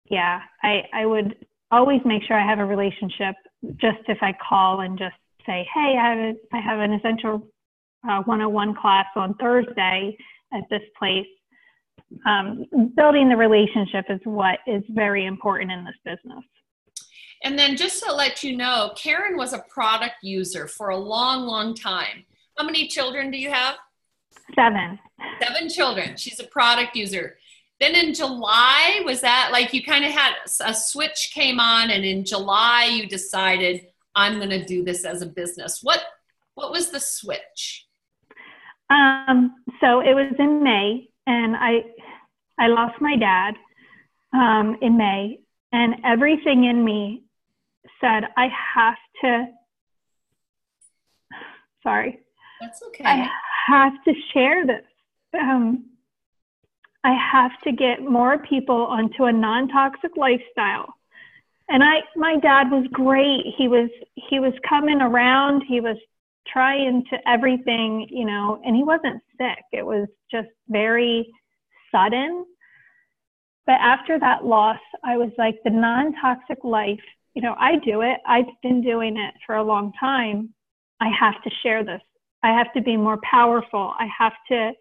H: yeah, I would always make sure I have a relationship. Just if I call and just say, hey, I have an Essential 101 class on Thursday at this place. Building the relationship is what is very important in this business.
A: And then just to let you know, Karen was a product user for a long, long time. How many children do you have?
H: 7.
A: 7 children. She's a product user. Then in July, was that like you kind of had a switch came on, and in July you decided, I'm going to do this as a business. What was the switch?
H: So it was in May, and I lost my dad in May, and everything in me said, I have to, sorry.
A: That's okay.
H: I have to share this. I have to get more people onto a non-toxic lifestyle. And my dad was great. He was coming around. He was trying to everything, you know, and he wasn't sick. It was just very sudden. But after that loss, I was like, the non-toxic life, you know, I do it. I've been doing it for a long time. I have to share this. I have to be more powerful. I have to,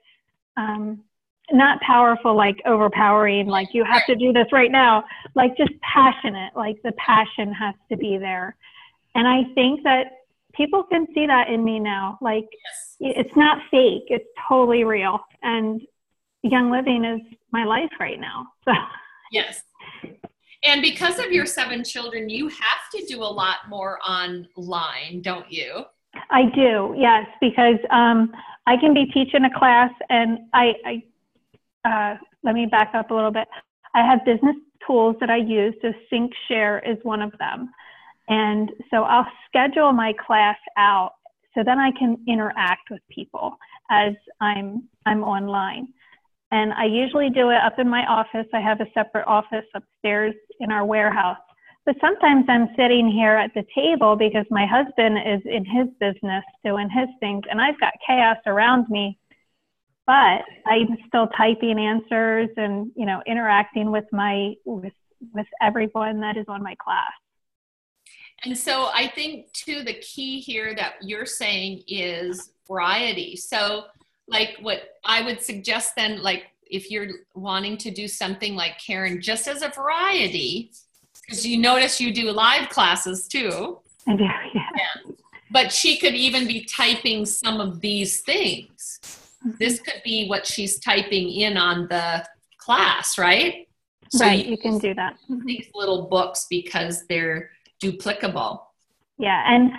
H: not powerful, like overpowering, like you have to do this right now, like just passionate, like the passion has to be there. And I think that people can see that in me now. Like, it's not fake, it's totally real. And Young Living is my life right now. So
A: yes. And because of your 7 children, you have to do a lot more online, don't you?
H: I do, yes, because I can be teaching a class, and let me back up a little bit. I have business tools that I use. So Sync Share is one of them. And so I'll schedule my class out so then I can interact with people as I'm online. And I usually do it up in my office. I have a separate office upstairs in our warehouse. But sometimes I'm sitting here at the table because my husband is in his business doing his things, and I've got chaos around me. But I'm still typing answers and, you know, interacting with with everyone that is on my class.
A: And so I think too, the key here that you're saying is variety. So like what I would suggest then, like if you're wanting to do something like Karen, just as a variety, because you notice you do live classes too.
H: I do, yeah.
A: But she could even be typing some of these things. This could be what she's typing in on the class, right? So
H: right, you can do that.
A: These little books because they're duplicable.
H: Yeah, and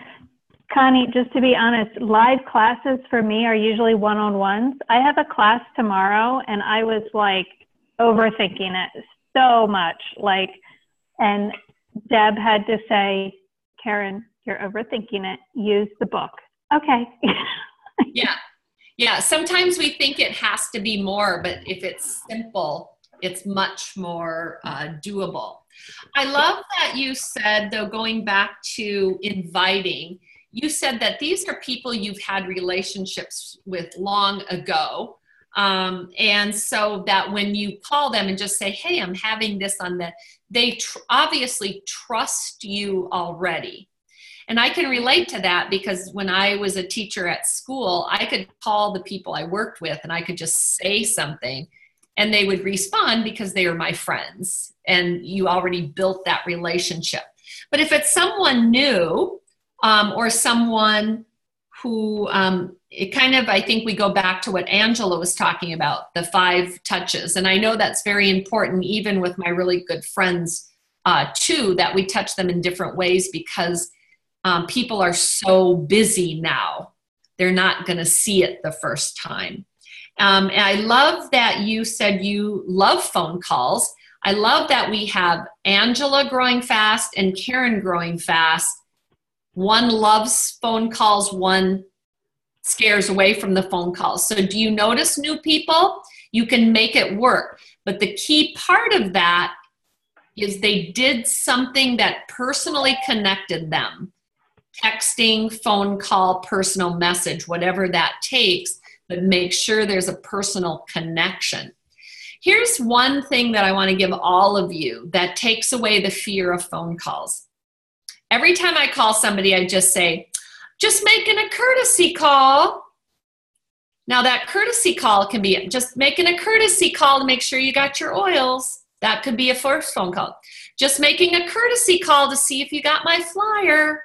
H: Connie, just to be honest, live classes for me are usually one-on-ones. I have a class tomorrow, and I was like overthinking it so much. Like, and Deb had to say, Karen, you're overthinking it. Use the book. Okay.
A: Yeah. Yeah. Sometimes we think it has to be more, but if it's simple, it's much more doable. I love that you said, though, going back to inviting, you said that these are people you've had relationships with long ago. And so that when you call them and just say, hey, I'm having this on the, they obviously trust you already. And I can relate to that because when I was a teacher at school, I could call the people I worked with and I could just say something and they would respond because they were my friends and you already built that relationship. But if it's someone new or someone who, it kind of, I think we go back to what Angela was talking about, the 5 touches. And I know that's very important, even with my really good friends too, that we touch them in different ways because people are so busy now. They're not going to see it the first time. And I love that you said you love phone calls. I love that we have Angela growing fast and Karen growing fast. One loves phone calls, one scares away from the phone calls. So do you notice new people? You can make it work. But the key part of that is they did something that personally connected them. Texting, phone call, personal message, whatever that takes, but make sure there's a personal connection. Here's one thing that I want to give all of you that takes away the fear of phone calls. Every time I call somebody, I just say, just making a courtesy call. Now that courtesy call can be just making a courtesy call to make sure you got your oils. That could be a first phone call. Just making a courtesy call to see if you got my flyer.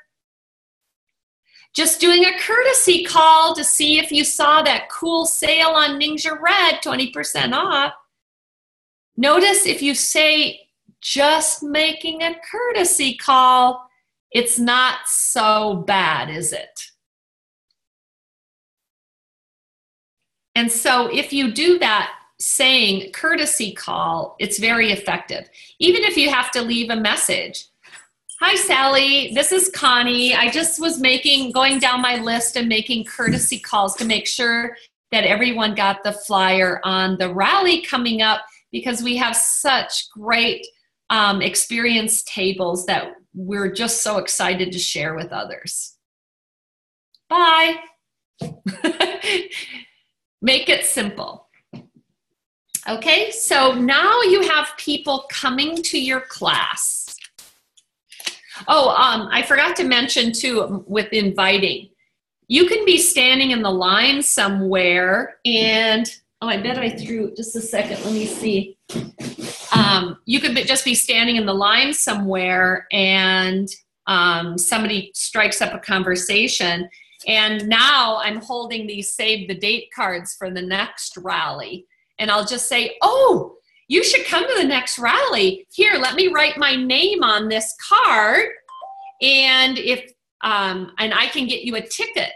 A: Just doing a courtesy call to see if you saw that cool sale on Ninja Red, 20% off. Notice if you say just making a courtesy call, it's not so bad, is it? And so if you do that saying courtesy call, it's very effective. Even if you have to leave a message. Hi, Sally. This is Connie. I just was going down my list and making courtesy calls to make sure that everyone got the flyer on the rally coming up because we have such great experience tables that we're just so excited to share with others. Bye. Make it simple. Okay, so now you have people coming to your class. Oh, I forgot to mention too with inviting. You can be standing in the line somewhere and, oh, I bet I threw, just a second, let me see. You could just be standing in the line somewhere and somebody strikes up a conversation. And now I'm holding these save the date cards for the next rally. And I'll just say, oh, you should come to the next rally. Here, let me write my name on this card. And and I can get you a ticket.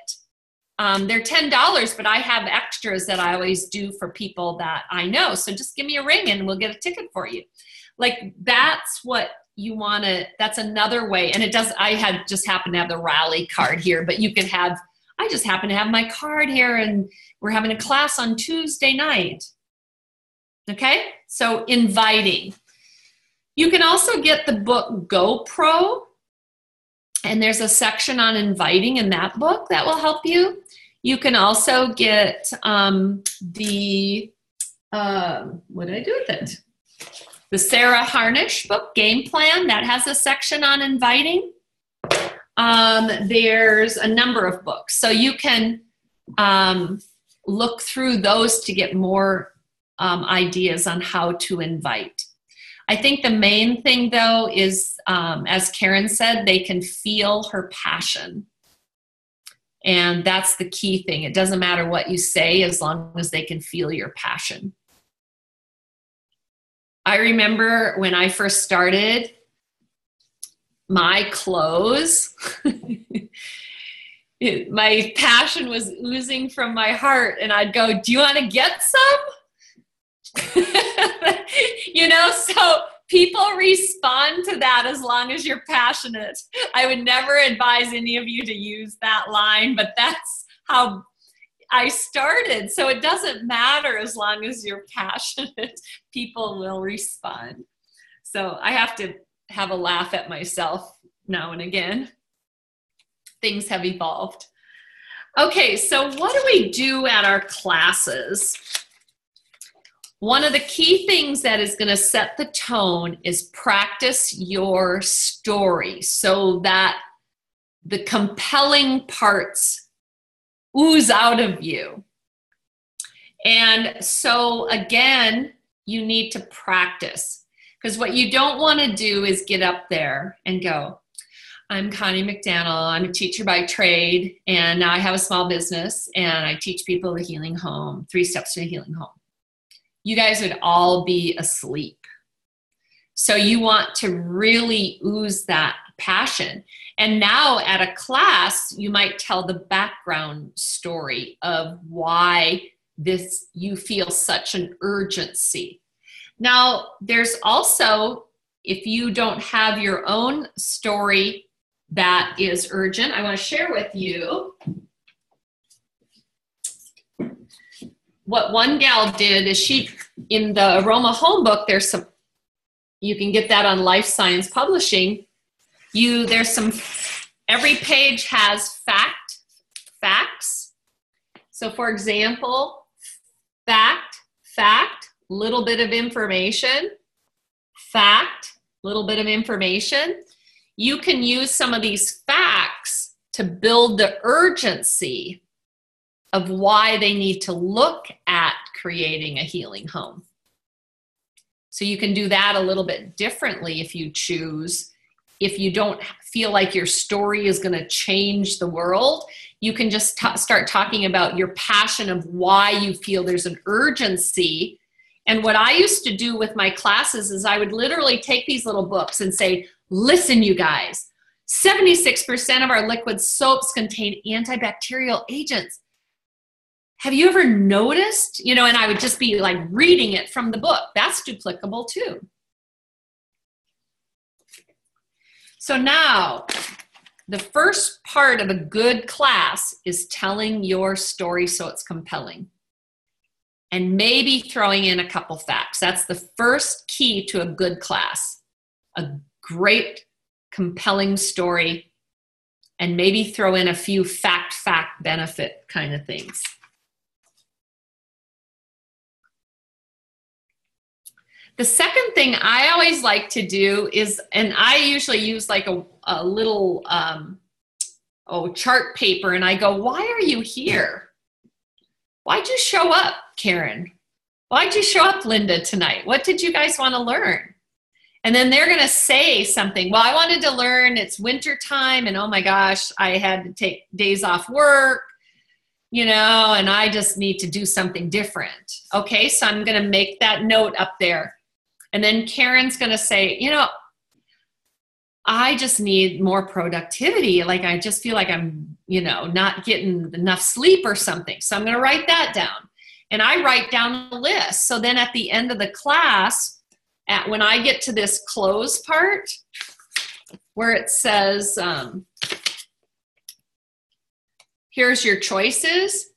A: They're $10, but I have extras that I always do for people that I know. So just give me a ring and we'll get a ticket for you. Like that's what you want to, that's another way. And it does, I just happen to have the rally card here, but you could have, I just happen to have my card here and we're having a class on Tuesday night. Okay, so inviting. You can also get the book GoPro, and there's a section on inviting in that book that will help you. You can also get what did I do with it? The Sarah Harnish book, Game Plan, that has a section on inviting. There's a number of books, so you can look through those to get more ideas on how to invite. I think the main thing though is, as Karen said, they can feel her passion. And that's the key thing. It doesn't matter what you say as long as they can feel your passion. I remember when I first started, my clothes. My passion was oozing from my heart, and I'd go, do you want to get some? You know, so people respond to that as long as you're passionate. I would never advise any of you to use that line, but that's how I started. So it doesn't matter as long as you're passionate, people will respond. So I have to have a laugh at myself now and again. Things have evolved. Okay, so what do we do at our classes? One of the key things that is going to set the tone is practice your story so that the compelling parts ooze out of you. And so again, you need to practice, because what you don't want to do is get up there and go, I'm Connie McDaniel, I'm a teacher by trade, and now I have a small business, and I teach people the healing home, 3 steps to a healing home. You guys would all be asleep. So you want to really ooze that passion. And now at a class, you might tell the background story of why you feel such an urgency. Now, there's also, if you don't have your own story that is urgent, I want to share with you what one gal did. Is she, in the Aroma Home book, there's some, you can get that on Life Science Publishing. There's some, every page has facts. So for example, fact, little bit of information, fact, little bit of information. You can use some of these facts to build the urgency of why they need to look at creating a healing home. So you can do that a little bit differently if you choose. If you don't feel like your story is going to change the world, you can just start talking about your passion of why you feel there's an urgency. And what I used to do with my classes is I would literally take these little books and say, listen, you guys, 76% of our liquid soaps contain antibacterial agents. Have you ever noticed? You know, and I would just be like reading it from the book. That's duplicable too. So now, the first part of a good class is telling your story so it's compelling. And maybe throwing in a couple facts. That's the first key to a good class. A great, compelling story, and maybe throw in a few fact, benefit kind of things. The second thing I always like to do is, and I usually use like a little chart paper, and I go, why are you here? Why'd you show up, Karen? Why'd you show up, Linda, tonight? What did you guys want to learn? And then they're going to say something. Well, I wanted to learn, it's winter time, and oh my gosh, I had to take days off work, you know, and I just need to do something different. Okay, so I'm going to make that note up there. And then Karen's going to say, you know, I just need more productivity. Like, I just feel like I'm, you know, not getting enough sleep or something. So I'm going to write that down. And I write down a list. So then at the end of the class, when I get to this close part where it says, here's your choices.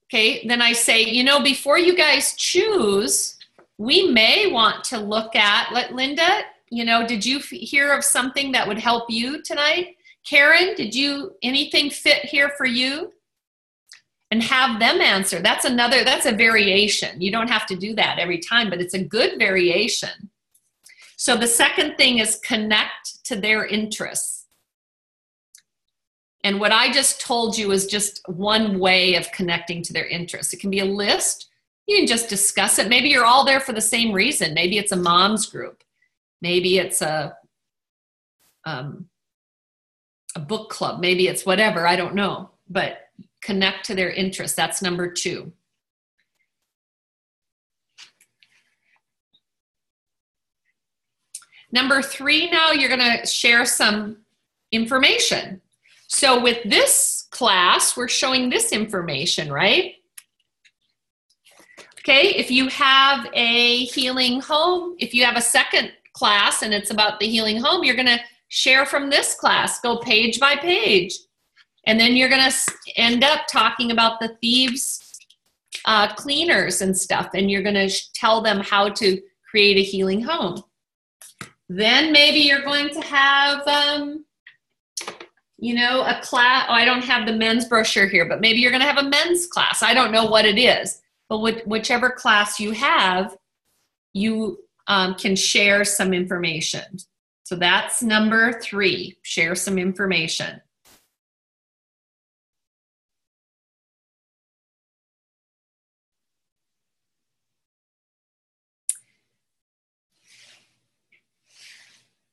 A: Okay, then I say, you know, before you guys choose, we may want to look at, Linda, you know, did you hear of something that would help you tonight? Karen, anything fit here for you? And have them answer. That's a variation. You don't have to do that every time, but it's a good variation. So the second thing is connect to their interests. And what I just told you is just one way of connecting to their interests. It can be a list. You can just discuss it. Maybe you're all there for the same reason. Maybe it's a mom's group. Maybe it's a book club. Maybe it's whatever. I don't know. But connect to their interests. That's number 2. Number 3, now you're going to share some information. So with this class, we're showing this information, right? Okay, if you have a healing home, if you have a second class and it's about the healing home, you're going to share from this class, go page by page. And then you're going to end up talking about the thieves' cleaners and stuff, and you're going to tell them how to create a healing home. Then maybe you're going to have, you know, a class. Oh, I don't have the men's brochure here, but maybe you're going to have a men's class. I don't know what it is, but whichever class you have, you can share some information. So that's number 3, share some information.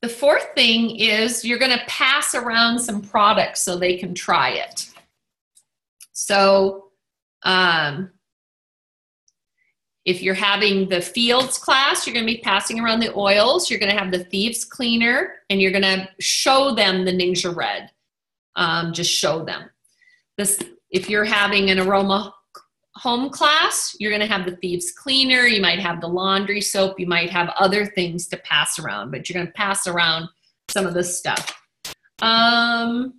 A: The 4th thing is you're going to pass around some products so they can try it. So if you're having the fields class, you're going to be passing around the oils. You're going to have the thieves cleaner, and you're going to show them the Ninja Red. Just show them. If you're having an aroma home class, you're going to have the thieves cleaner. You might have the laundry soap. You might have other things to pass around, but you're going to pass around some of this stuff. I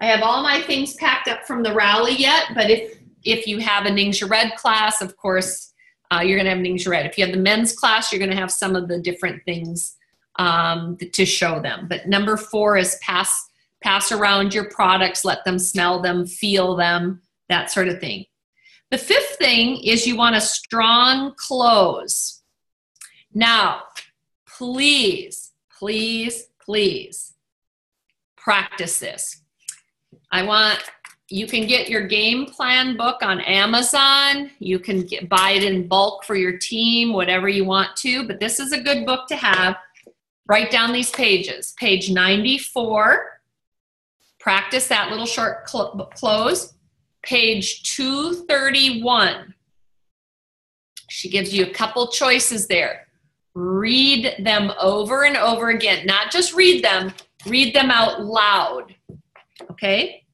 A: have all my things packed up from the rally yet, but if you have a Ninja Red class, of course, you're going to have Ninja Red. If you have the men's class, you're going to have some of the different things to show them. But number 4 is pass around your products, let them smell them, feel them, that sort of thing. The 5th thing is you want a strong close. Now, please, please, please practice this. You can get your game plan book on Amazon. You can buy it in bulk for your team, whatever you want to, but this is a good book to have. Write down these pages. Page 94, practice that little short close. Page 231, she gives you a couple choices there. Read them over and over again. Not just read them out loud, okay?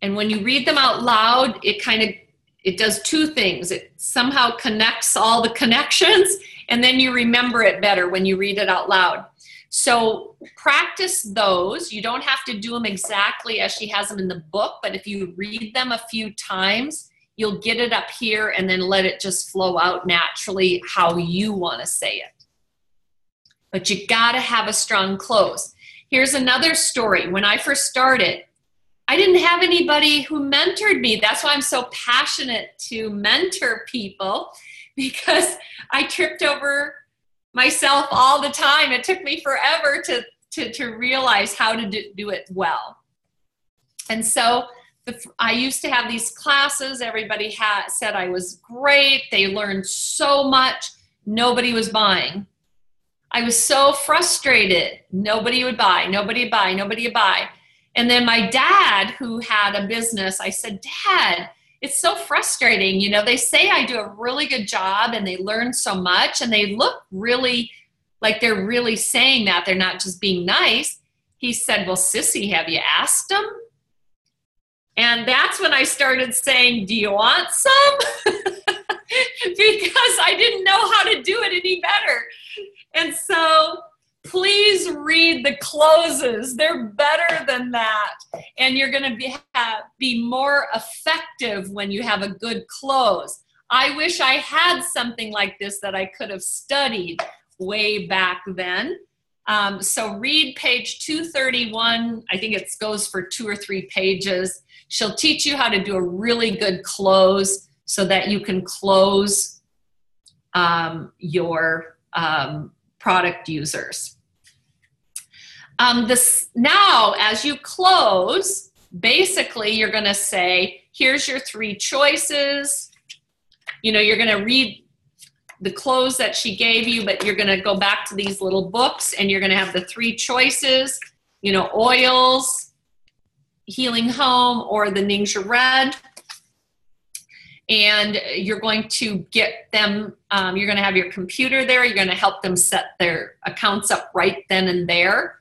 A: And when you read them out loud, it does 2 things. It somehow connects all the connections, and then you remember it better when you read it out loud. So practice those. You don't have to do them exactly as she has them in the book, but if you read them a few times, you'll get it up here and then let it just flow out naturally how you want to say it. But you got to have a strong close. Here's another story. When I first started, I didn't have anybody who mentored me. That's why I'm so passionate to mentor people, because I tripped over myself all the time. It took me forever to realize how to do it well. And so I used to have these classes. Everybody said I was great. They learned so much. Nobody was buying. I was so frustrated. Nobody would buy, nobody would buy, nobody would buy. And then my dad, who had a business, I said, Dad, it's so frustrating. You know, they say I do a really good job and they learn so much and they look really like they're really saying that. They're not just being nice. He said, well, Sissy, have you asked them? And that's when I started saying, do you want some? Because I didn't know how to do it any better. And so please read the closes. They're better than that. And you're going to be more effective when you have a good close. I wish I had something like this that I could have studied way back then. So read page 231. I think it goes for 2 or 3 pages. She'll teach you how to do a really good close so that you can close your product users. Now, as you close, basically you're going to say, here's your 3 choices. You know, you're going to read the close that she gave you, but you're going to go back to these little books and you're going to have the 3 choices, you know, oils, healing home, or the Ninja Red. and you're going to get them, you're going to have your computer there. You're going to help them set their accounts up right then and there.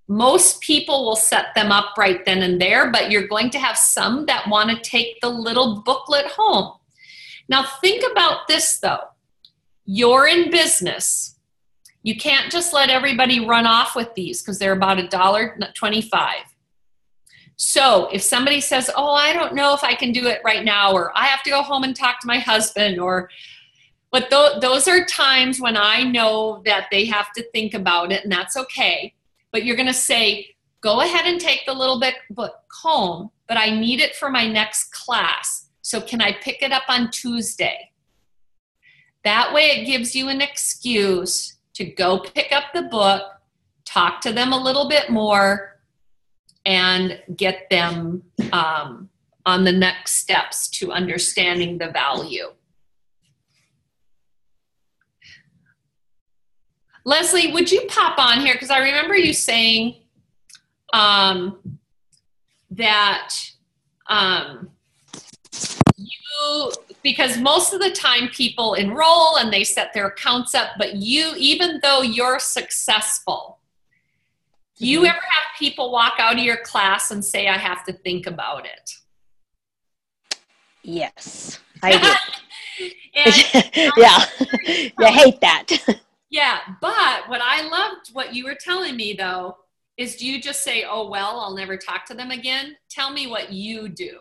A: Most people will set them up right then and there, but you're going to have some that want to take the little booklet home. Now think about this though. You're in business. You can't just let everybody run off with these because they're about $1.25. So if somebody says, oh, I don't know if I can do it right now, or I have to go home and talk to my husband, but those are times when I know that they have to think about it, and that's okay. But you're going to say, go ahead and take the little book home, but I need it for my next class. So can I pick it up on Tuesday? That way it gives you an excuse to go pick up the book, talk to them a little bit more, and get them on the next steps to understanding the value. Leslie, would you pop on here? Because I remember you saying that because most of the time people enroll and they set their accounts up, but you, even though you're successful, do you ever have people walk out of your class and say, I have to think about it?
E: Yes, I do. Yeah, I hate that.
A: Yeah, but what I loved what you were telling me though, is do you just say, oh, well, I'll never talk to them again? Tell me what you do.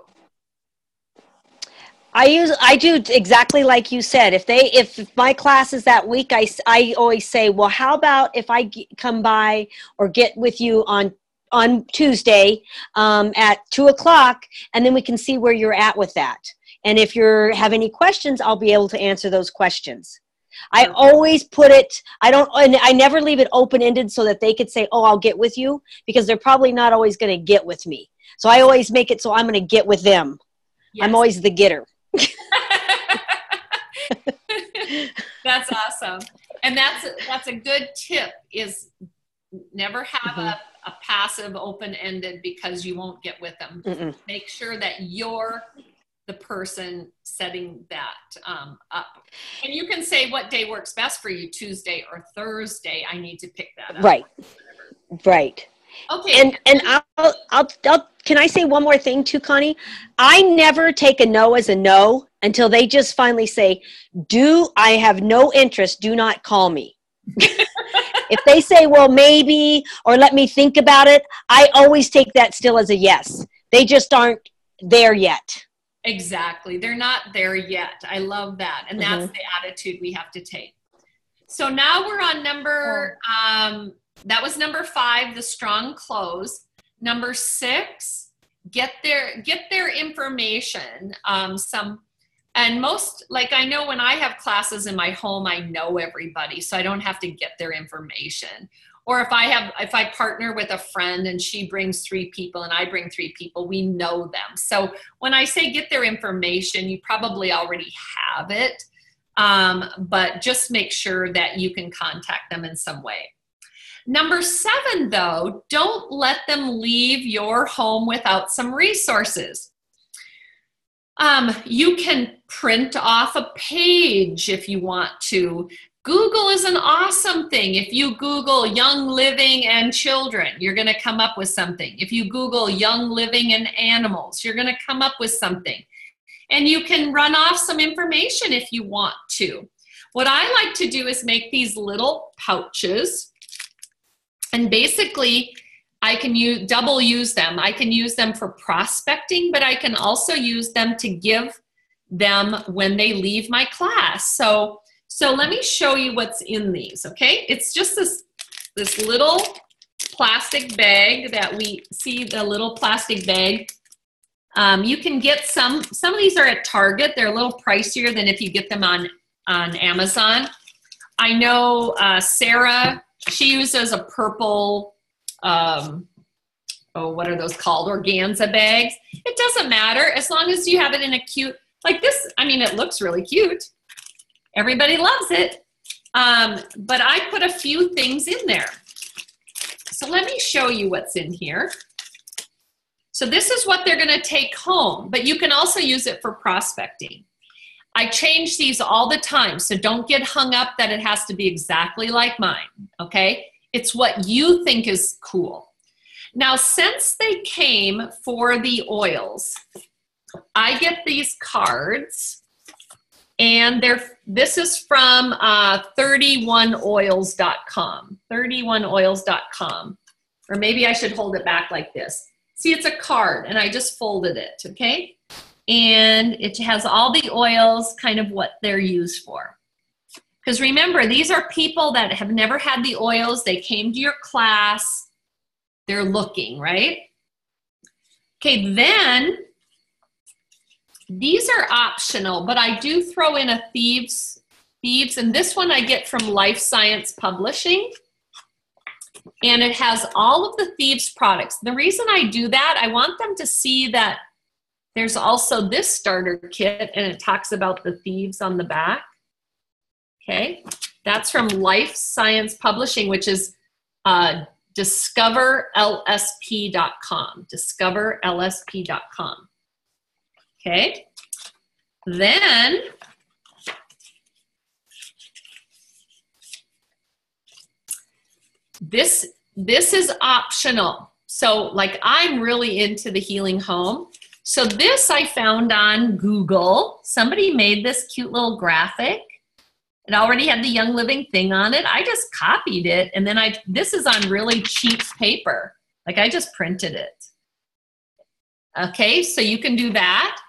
E: I do exactly like you said. If my class is that week, I always say, well, how about if I come by or get with you on Tuesday at 2:00, and then we can see where you're at with that. And if you have any questions, I'll be able to answer those questions. I always put it, I never leave it open-ended so that they could say, oh, I'll get with you, because they're probably not always going to get with me. So I always make it so I'm going to get with them. Yes. I'm always the getter.
A: That's awesome. And that's a good tip, is never have a passive open-ended because you won't get with them. Make sure that you're the person setting that up. And you can say what day works best for you, Tuesday or Thursday. I need to pick that up. Right.
E: Right.
A: Okay.
E: And I'll can I say one more thing too, Connie? I never take a no as a no until they just finally say, I have no interest, do not call me. If they say, well, maybe, or let me think about it, I always take that still as a yes. They just aren't there yet.
A: Exactly. They're not there yet. I love that. And that's the attitude we have to take. So now we're on number, that was number 5, the strong close. Number 6, get their information. And most, like I know when I have classes in my home, I know everybody, so I don't have to get their information. Or if I partner with a friend and she brings 3 people and I bring 3 people, we know them. So when I say get their information, you probably already have it, but just make sure that you can contact them in some way. Number 7, though, don't let them leave your home without some resources. You can print off a page if you want to. Google is an awesome thing. If you Google young living and children, you're going to come up with something. If you Google young living and animals, you're going to come up with something. And you can run off some information if you want to. What I like to do is make these little pouches. And basically, I can double use them. I can use them for prospecting, but I can also use them to give them when they leave my class. So let me show you what's in these, okay? It's just this little plastic bag that we see, the little plastic bag. You can get some of these are at Target. They're a little pricier than if you get them on Amazon. I know Sarah, she uses a purple, what are those called? Organza bags. It doesn't matter as long as you have it in a cute, like this. I mean, it looks really cute. Everybody loves it. But I put a few things in there. So let me show you what's in here. So this is what they're going to take home, but you can also use it for prospecting. I change these all the time, so don't get hung up that it has to be exactly like mine, okay? It's what you think is cool. Now, since they came for the oils, I get these cards, and this is from 31oils.com, 31oils.com, or maybe I should hold it back like this. See, it's a card, and I just folded it, okay? And it has all the oils, kind of what they're used for. Because remember, these are people that have never had the oils. They came to your class. They're looking, right? Okay, then these are optional, but I do throw in a thieves, and this one I get from Life Science Publishing. And it has all of the Thieves products. The reason I do that, I want them to see that there's also this starter kit, and it talks about the Thieves on the back. Okay, that's from Life Science Publishing, which is discoverlsp.com, discoverlsp.com. Okay, then this is optional. So like I'm really into the healing home. So this I found on Google. Somebody made this cute little graphic. It already had the Young Living thing on it. I just copied it, and then this is on really cheap paper. Like I just printed it. Okay, so you can do that.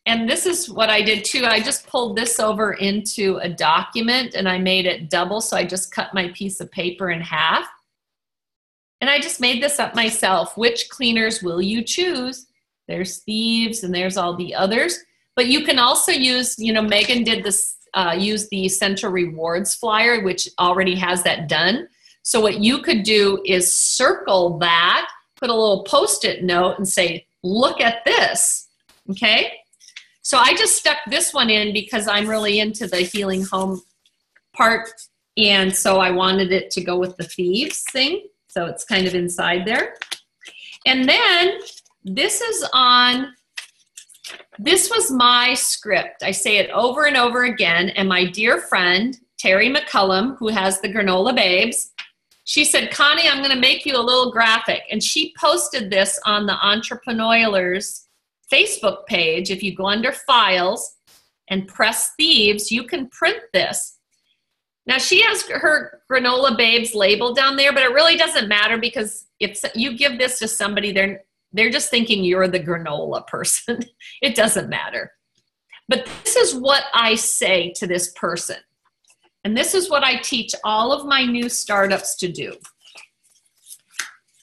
A: And this is what I did too. I just pulled this over into a document, and I made it double, so I just cut my piece of paper in half. And I just made this up myself. Which cleaners will you choose? There's Thieves, and there's all the others. But you can also use, you know, Megan did this, use the Central Rewards flyer, which already has that done. So what you could do is circle that, put a little Post-it note and say, look at this, okay? So I just stuck this one in because I'm really into the healing home part, and so I wanted it to go with the Thieves thing. So it's kind of inside there. And then this was my script. I say it over and over again, and my dear friend, Terry McCullum, who has the Granola Babes, she said, Connie, I'm gonna make you a little graphic. And she posted this on the Entrepreneur's Facebook page. If you go under Files and press Thieves, you can print this. Now she has her Granola Babes label down there, but it really doesn't matter because if you give this to somebody, they're just thinking you're the granola person. It doesn't matter. But this is what I say to this person. And this is what I teach all of my new startups to do.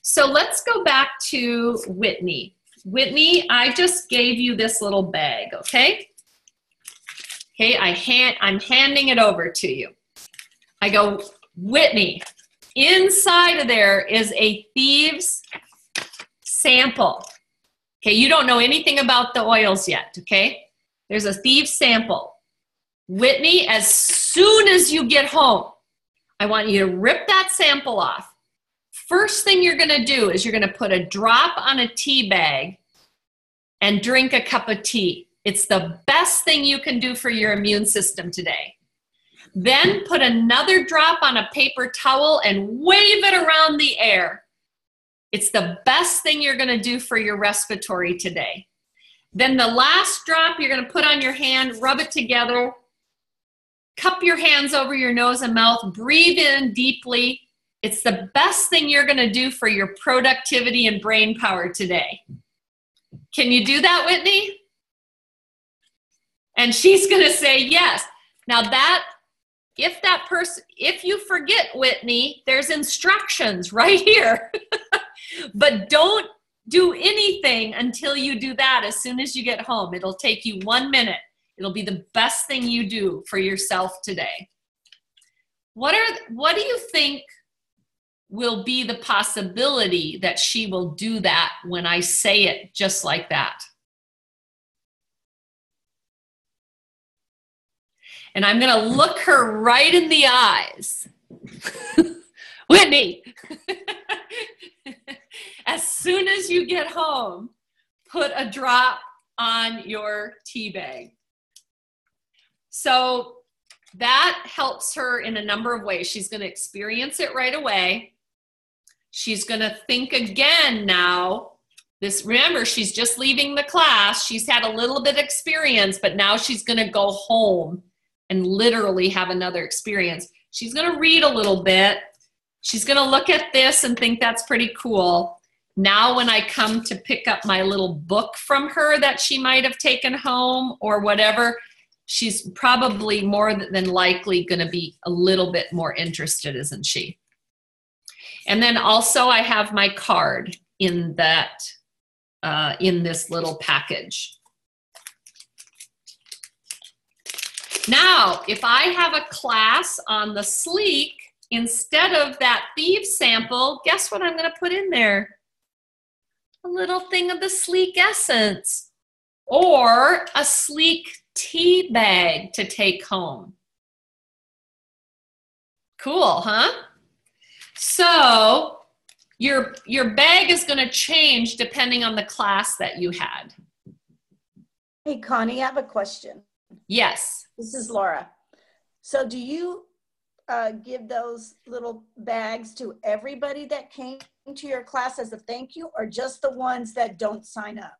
A: So let's go back to Whitney. Whitney, I just gave you this little bag, okay? Okay, I'm handing it over to you. I go, Whitney, inside of there is a Thieves sample. Okay, you don't know anything about the oils yet, okay? There's a Thieves sample. Whitney, as soon as you get home, I want you to rip that sample off. First thing you're gonna do is you're gonna put a drop on a tea bag and drink a cup of tea. It's the best thing you can do for your immune system today. Then put another drop on a paper towel and wave it around the air. It's the best thing you're gonna do for your respiratory today. Then the last drop you're gonna put on your hand, rub it together, cup your hands over your nose and mouth, breathe in deeply. It's the best thing you're gonna do for your productivity and brain power today. Can you do that, Whitney? And she's gonna say yes. Now if you forget, Whitney, there's instructions right here. But don't do anything until you do that as soon as you get home. It'll take you 1 minute. It'll be the best thing you do for yourself today. What do you think will be the possibility that she will do that when I say it just like that? And I'm gonna look her right in the eyes. Whitney, as soon as you get home, put a drop on your tea bag. So that helps her in a number of ways. She's going to experience it right away. She's going to think again now. Remember, she's just leaving the class. She's had a little bit of experience, but now she's going to go home and literally have another experience. She's going to read a little bit. She's going to look at this and think that's pretty cool. Now when I come to pick up my little book from her that she might have taken home or whatever, she's probably more than likely going to be a little bit more interested, isn't she? And then also I have my card in that, in this little package. Now, if I have a class on the Sleek, instead of that Thieves sample, guess what I'm going to put in there? A little thing of the Sleek Essence or a Sleek tea bag to take home. Cool, huh? So your bag is going to change depending on the class that you had.
F: Hey, Connie, I have a question.
A: Yes.
F: This is Laura. So do you give those little bags to everybody that came to your class as a thank you, or just the ones that don't sign up?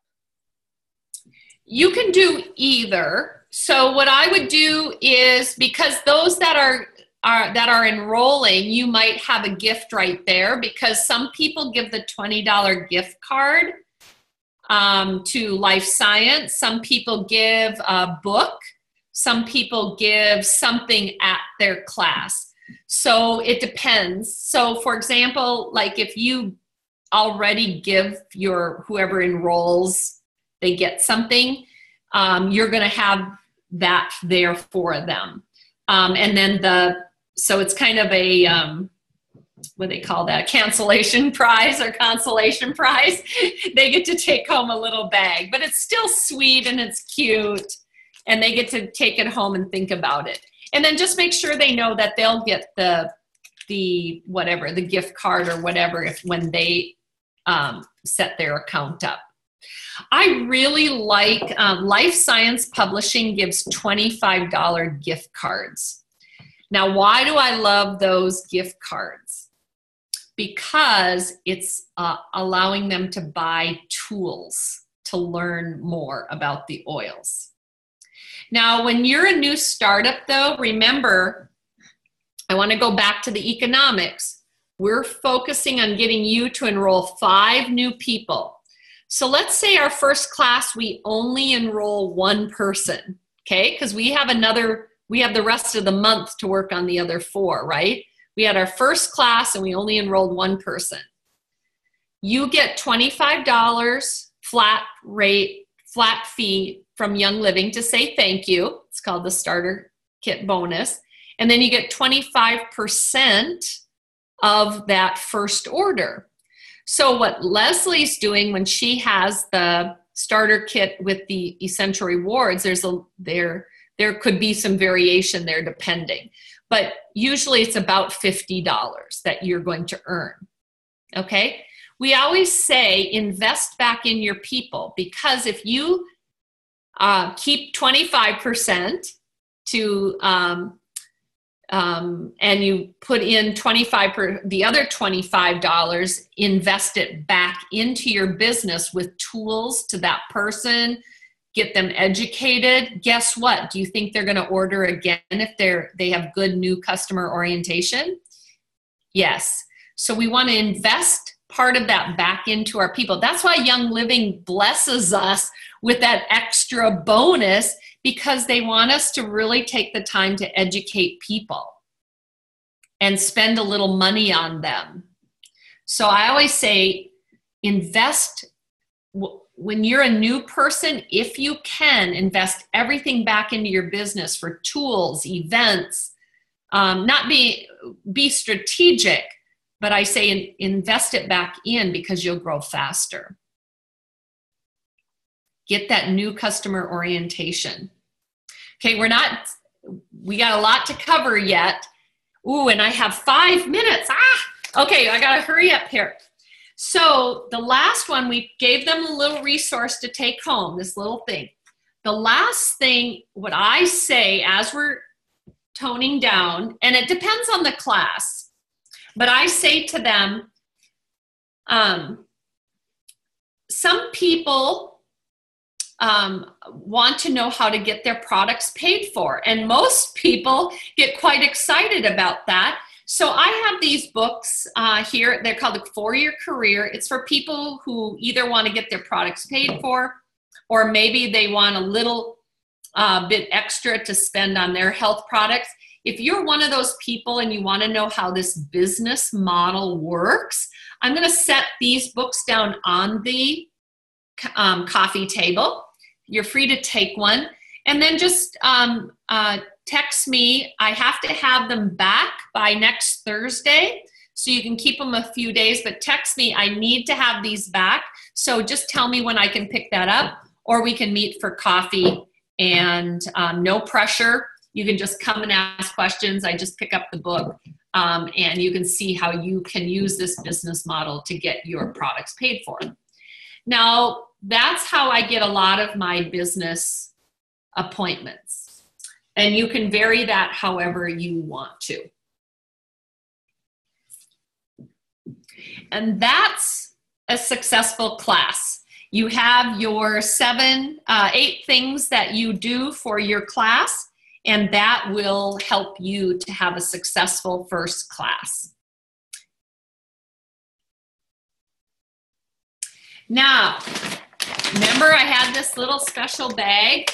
A: You can do either. So what I would do is, because those that are enrolling, you might have a gift right there, because some people give the $20 gift card to Life Science. Some people give a book. Some people give something at their class. So it depends. So for example, like if you already give your, whoever enrolls, they get something, you're going to have that there for them. And then so it's kind of a, what do they call that? Cancellation prize or consolation prize. They get to take home a little bag, but it's still sweet and it's cute. And they get to take it home and think about it. And then just make sure they know that they'll get the whatever, the gift card or whatever, when they set their account up. I really like Life Science Publishing gives $25 gift cards. Now, why do I love those gift cards? Because it's allowing them to buy tools to learn more about the oils. Now, when you're a new startup, though, remember, I want to go back to the economics. We're focusing on getting you to enroll 5 new people. So let's say our first class, we only enroll 1 person, okay? Because we have the rest of the month to work on the other 4, right? We had our first class and we only enrolled 1 person. You get $25 flat rate, flat fee from Young Living to say thank you. It's called the starter kit bonus. And then you get 25% of that first order. So what Leslie's doing when she has the starter kit with the essential rewards, there could be some variation there depending. But usually it's about $50 that you're going to earn. Okay? We always say invest back in your people, because if you keep 25% to and you put in the other $25, invest it back into your business with tools to that person, get them educated. Guess what? Do you think they're going to order again if they have good new customer orientation? Yes. So we want to invest part of that back into our people. That's why Young Living blesses us with that extra bonus, because they want us to really take the time to educate people and spend a little money on them. So I always say, invest, when you're a new person, if you can, invest everything back into your business for tools, events, be strategic, but I say invest it back in, because you'll grow faster. Get that new customer orientation. Okay, we got a lot to cover yet. Ooh, and I have 5 minutes. Okay, I gotta hurry up here. So the last one, we gave them a little resource to take home, this little thing. The last thing, what I say as we're toning down, and it depends on the class, but I say to them, some people want to know how to get their products paid for, and most people get quite excited about that. So I have these books here. They're called the For Your Career. It's for people who either want to get their products paid for, or maybe they want a little bit extra to spend on their health products. If you're one of those people and you want to know how this business model works, I'm going to set these books down on the coffee table. You're free to take one. And then just text me. I have to have them back by next Thursday, so you can keep them a few days, but text me, I need to have these back. So just tell me when I can pick that up, or we can meet for coffee, and no pressure. You can just come and ask questions. I just pick up the book, and you can see how you can use this business model to get your products paid for. Now, that's how I get a lot of my business appointments. And you can vary that however you want to. And that's a successful class. You have your 8 things that you do for your class, and that will help you to have a successful first class. Now, remember I had this little special bag?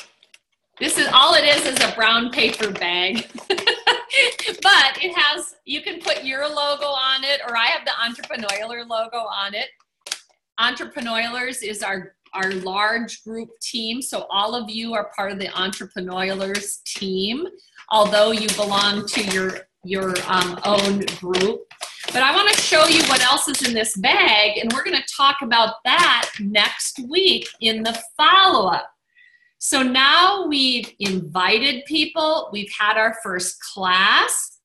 A: This is all it is a brown paper bag. But it has, you can put your logo on it, or I have the Entrepreneurler logo on it. Entrepreneurlers is our large group team, so all of you are part of the Entrepreneurlers team, although you belong to your own group. But I want to show you what else is in this bag, and we're going to talk about that next week in the follow-up. So now we've invited people, we've had our first class,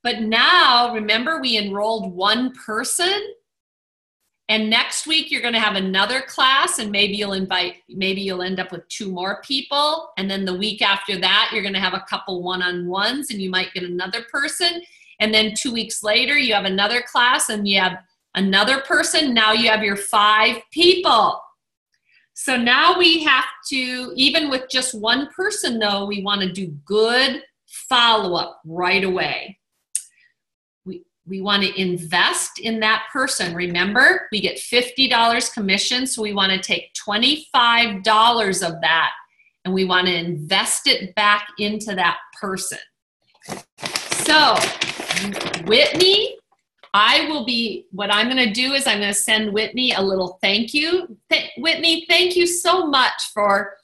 A: but now remember we enrolled one person, and next week you're going to have another class, and maybe you'll end up with 2 more people, and then the week after that you're going to have a couple one-on-ones, and you might get another person, and then 2 weeks later you have another class and you have another person. Now you have your 5 people. So now we have to, even with just one person though, we want to do good follow-up right away. We want to invest in that person. Remember, we get $50 commission, so we want to take $25 of that and we want to invest it back into that person. So, Whitney, what I'm going to do is I'm going to send Whitney a little thank you. Whitney, thank you so much for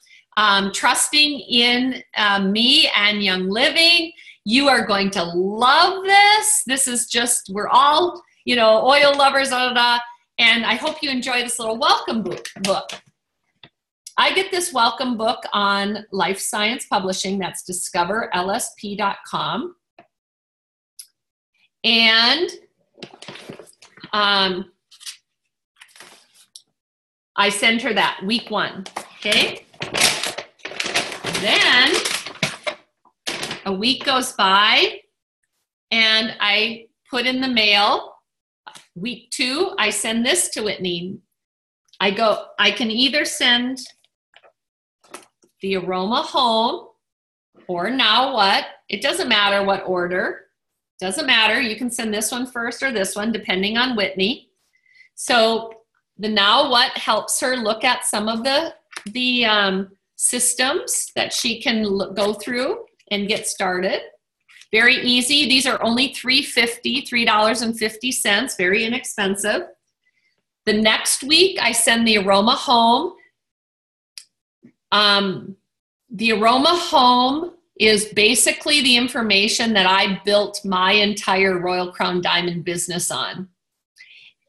A: trusting in me and Young Living. You are going to love this. This is just, we're all, oil lovers, and I hope you enjoy this little welcome book. I get this welcome book on Life Science Publishing. That's discoverlsp.com. And I send her that week 1, okay? Then a week goes by and I put in the mail. Week 2, I send this to Whitney. I can either send the aroma home or Now What. It doesn't matter what order. Doesn't matter. You can send this one first or this one, depending on Whitney. So the Now What helps her look at some of the systems that she can go through and get started. Very easy. These are only $3.50, very inexpensive. The next week, I send the aroma home. The aroma home is basically the information that I built my entire Royal Crown Diamond business on.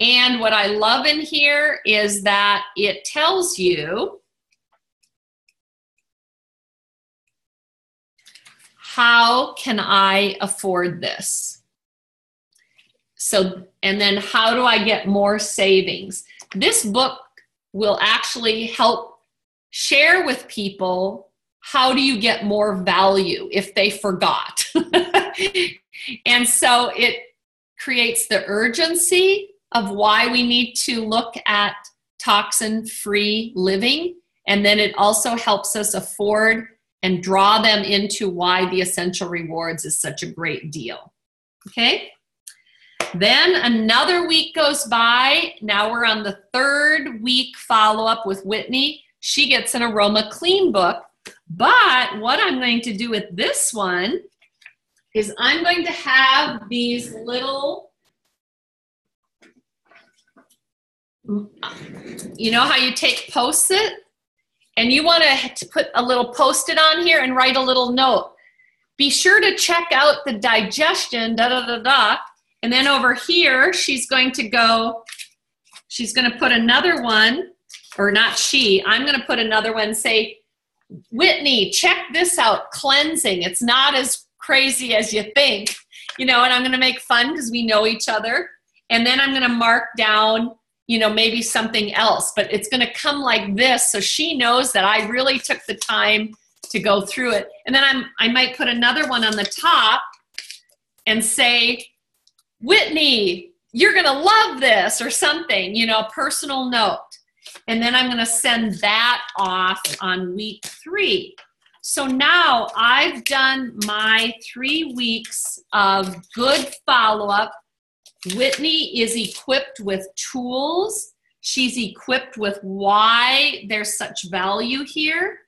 A: And what I love in here is that it tells you how can I afford this. So, and then how do I get more savings? This book will actually help share with people how do you get more value if they forgot. And so it creates the urgency of why we need to look at toxin-free living. And then it also helps us afford and draw them into why the Essential Rewards is such a great deal. Okay? Then another week goes by. Now we're on the 3rd week follow-up with Whitney. She gets an Aroma Clean book. But what I'm going to do with this one is I'm going to have these little, you know how you take Post-it? And you want to put a little Post-it on here and write a little note. Be sure to check out the digestion, da-da-da-da. And then over here, she's going to put another one, or not she, I'm going to put another one, say, Whitney, check this out, cleansing. It's not as crazy as you think, you know, and I'm going to make fun because we know each other. And then I'm going to mark down, you know, maybe something else, but it's going to come like this. So she knows that I really took the time to go through it. And then I might put another one on the top and say, Whitney, you're going to love this, or something, you know, a personal note. And then I'm going to send that off on week 3. So now I've done my 3 weeks of good follow-up. Whitney is equipped with tools. She's equipped with why there's such value here.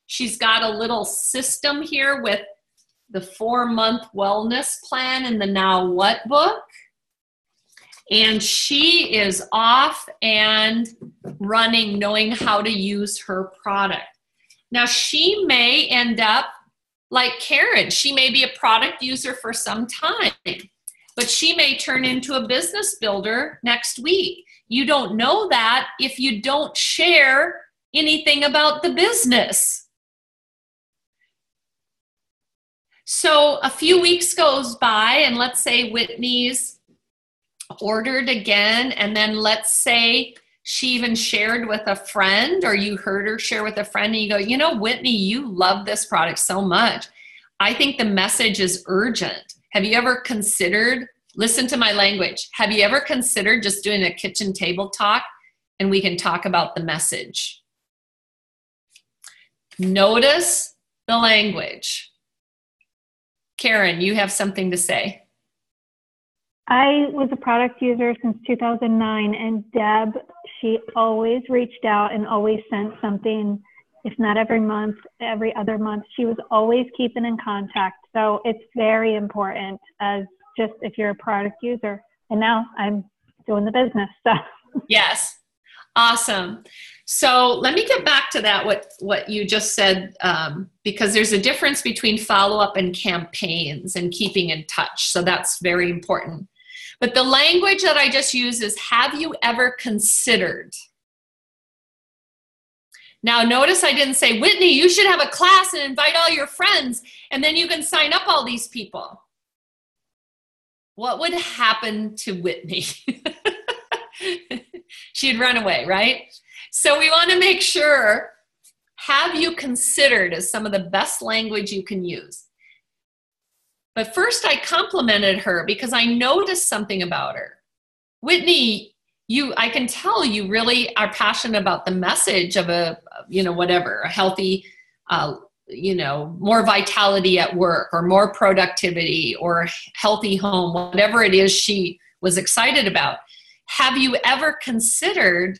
A: She's got a little system here with the 4-month wellness plan in the Now What book. And she is off and running, knowing how to use her product. Now, she may end up like Karen. She may be a product user for some time, but she may turn into a business builder next week. You don't know that if you don't share anything about the business. So a few weeks goes by, and let's say Whitney's ordered again, and then let's say she even shared with a friend, or you heard her share with a friend, and you go, you know, Whitney, you love this product so much. I think the message is urgent. Have you ever considered, listen to my language, have you ever considered just doing a kitchen table talk and we can talk about the message? Notice the language. Karen, you have something to say.
H: I was a product user since 2009, and Deb, she always reached out and always sent something, if not every month, every other month. She was always keeping in contact. So it's very important, as just if you're a product user. And now I'm doing the business. So
A: yes, awesome. So let me get back to that, what you just said, because there's a difference between follow-up and campaigns and keeping in touch. So that's very important. But the language that I just used is, have you ever considered? Now notice I didn't say, Whitney, you should have a class and invite all your friends, and then you can sign up all these people. What would happen to Whitney? She'd run away, right? So we want to make sure, have you considered is some of the best language you can use. But first I complimented her because I noticed something about her. Whitney, I can tell you really are passionate about the message of a healthy, more vitality at work, or more productivity, or healthy home, whatever it is she was excited about. Have you ever considered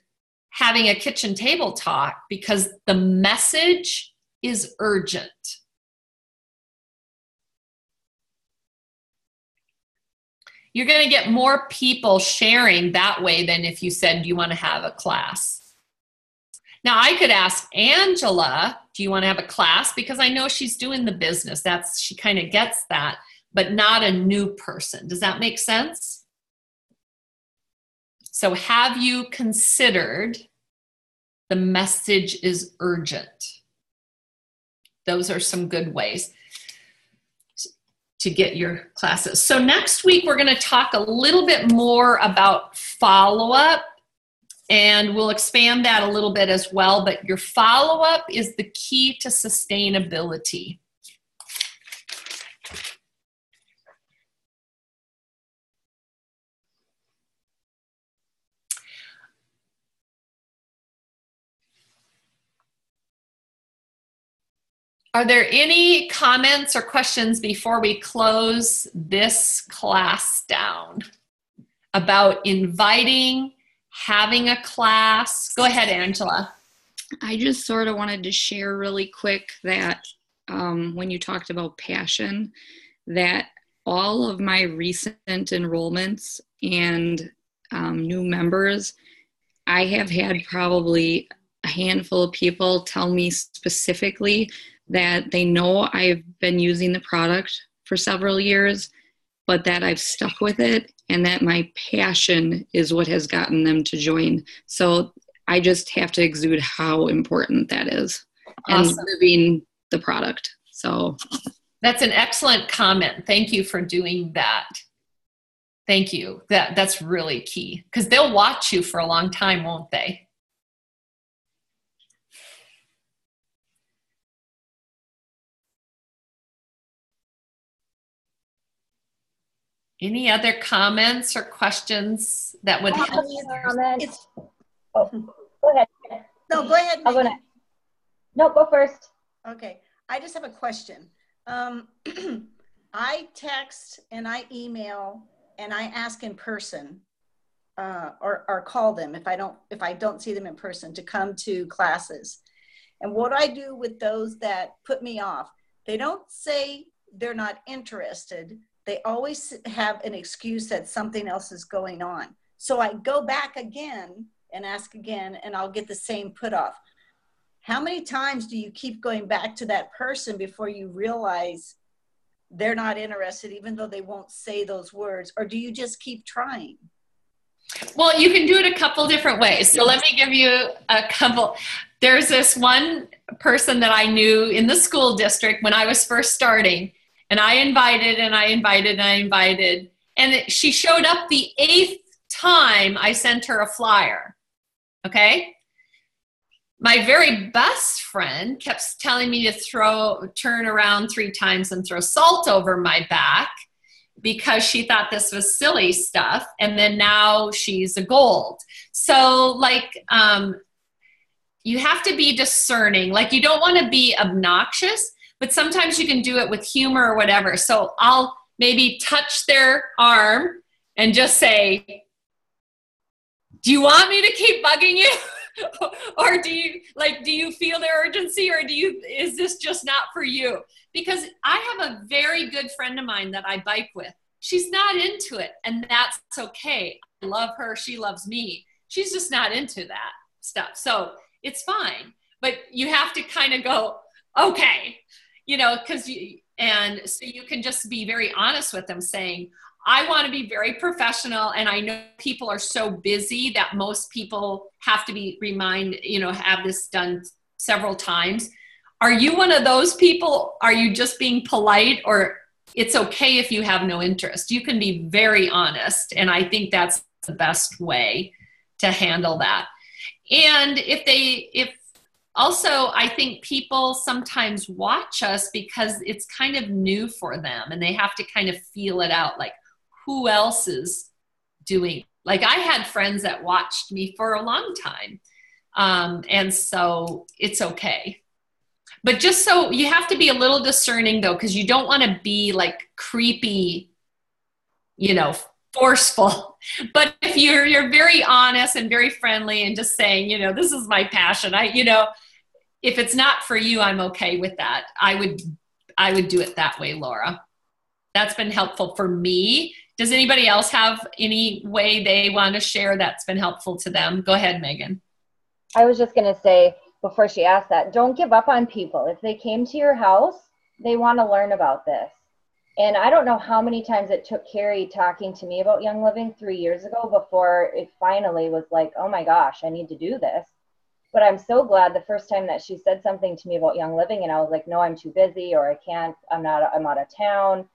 A: having a kitchen table talk? Because the message is urgent. You're going to get more people sharing that way than if you said, do you want to have a class? Now, I could ask Angela, do you want to have a class? Because I know she's doing the business. She kind of gets that, but not a new person. Does that make sense? So have you considered the message is urgent? Those are some good ways. to get your classes. So next week, we're going to talk a little bit more about follow-up, and we'll expand that a little bit as well. But your follow-up is the key to sustainability. Are there any comments or questions before we close this class down about inviting, having a class? Go ahead, Angela.
G: I just sort of wanted to share really quick that when you talked about passion, that all of my recent enrollments and new members, I have had probably a handful of people tell me specifically that they know I've been using the product for several years, but that I've stuck with it and that my passion is what has gotten them to join. So I just have to exude how important that is. Awesome. And living the product. So
A: that's an excellent comment. Thank you for doing that. Thank you. That's really key, because they'll watch you for a long time, won't they? Any other comments or questions that would help?
D: Oh, go ahead.
F: No, go ahead.
D: No, go first.
F: Okay, I just have a question. I text and I email and I ask in person, or call them if I don't see them in person, to come to classes. And what I do with those that put me off, they don't say they're not interested. They always have an excuse that something else is going on. So I go back again and ask again, and I'll get the same put off. How many times do you keep going back to that person before you realize they're not interested, even though they won't say those words? Or do you just keep trying?
A: Well, you can do it a couple different ways. So let me give you a couple. There's this one person that I knew in the school district when I was first starting, and I invited, and she showed up the 8th time I sent her a flyer, okay? My very best friend kept telling me to turn around 3 times and throw salt over my back because she thought this was silly stuff, and then now she's a gold. So, like, you have to be discerning. Like, you don't want to be obnoxious, but sometimes you can do it with humor or whatever. So I'll maybe touch their arm and just say, do you want me to keep bugging you? Or do you feel the urgency, or is this just not for you? Because I have a very good friend of mine that I bike with. She's not into it, and that's okay. I love her. She loves me. She's just not into that stuff. So it's fine. But you have to kind of go, okay, and so you can just be very honest with them, saying, I want to be very professional, and I know people are so busy that most people have to be have this done several times. Are you one of those people? Are you just being polite, or it's okay if you have no interest? You can be very honest, and I think that's the best way to handle that. And also, I think people sometimes watch us because it's kind of new for them, and they have to kind of feel it out, like, who else is doing? Like, I had friends that watched me for a long time, and so it's okay. But just so you have to be a little discerning, though, because you don't want to be like creepy, forceful. But if you're very honest and very friendly and just saying, this is my passion, if it's not for you, I'm okay with that. I would do it that way, Laura. That's been helpful for me. Does anybody else have any way they want to share that's been helpful to them? Go ahead, Megan.
D: I was just going to say, before she asked that, don't give up on people. If they came to your house, they want to learn about this. And I don't know how many times it took Carrie talking to me about Young Living 3 years ago before it finally was like, oh my gosh, I need to do this. But I'm so glad the first time that she said something to me about Young Living, and I was like, no, I'm too busy, or I can't, I'm out of town.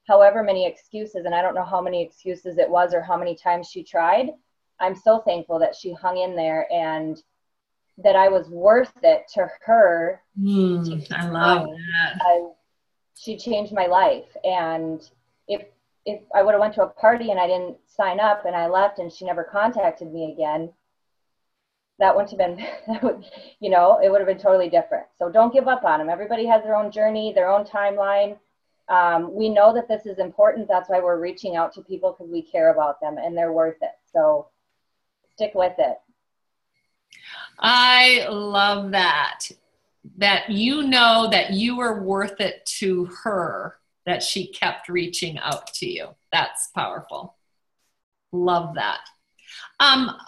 D: however many excuses, and I don't know how many excuses it was or how many times she tried, I'm so thankful that she hung in there and that I was worth it to her.
A: I love that.
D: She changed my life. And if I would have went to a party and I didn't sign up and I left and she never contacted me again, that wouldn't have been, you know, it would have been totally different. So don't give up on them. Everybody has their own journey, their own timeline. We know that this is important. That's why we're reaching out to people, because we care about them and they're worth it. So stick with it.
A: I love that. That you know that you were worth it to her, that she kept reaching out to you. That's powerful. Love that.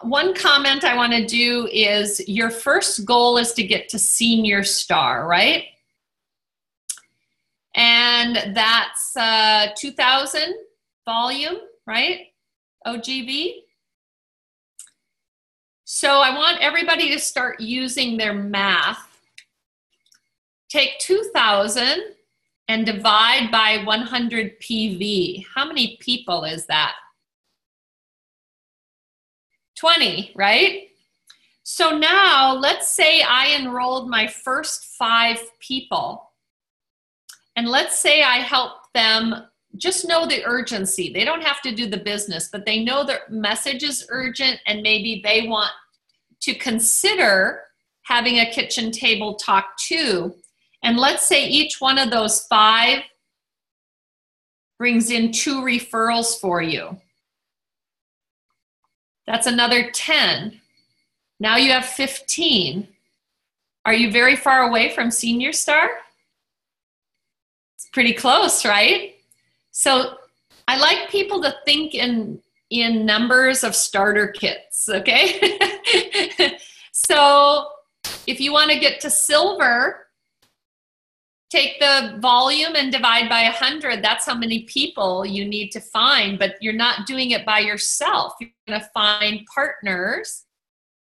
A: One comment I want to do is your first goal is to get to senior star, right? And that's 2,000 volume, right? OGV. So I want everybody to start using their math. Take 2,000 and divide by 100 PV. How many people is that? 20, right? So now let's say I enrolled my first 5 people. And let's say I help them just know the urgency. They don't have to do the business, but they know the message is urgent and maybe they want to consider having a kitchen table talk too. And let's say each one of those 5 brings in 2 referrals for you. That's another 10. Now you have 15. Are you very far away from Senior Star? It's pretty close, right? So I like people to think in numbers of starter kits, okay? So if you want to get to silver, take the volume and divide by 100. That's how many people you need to find, but you're not doing it by yourself. You're going to find partners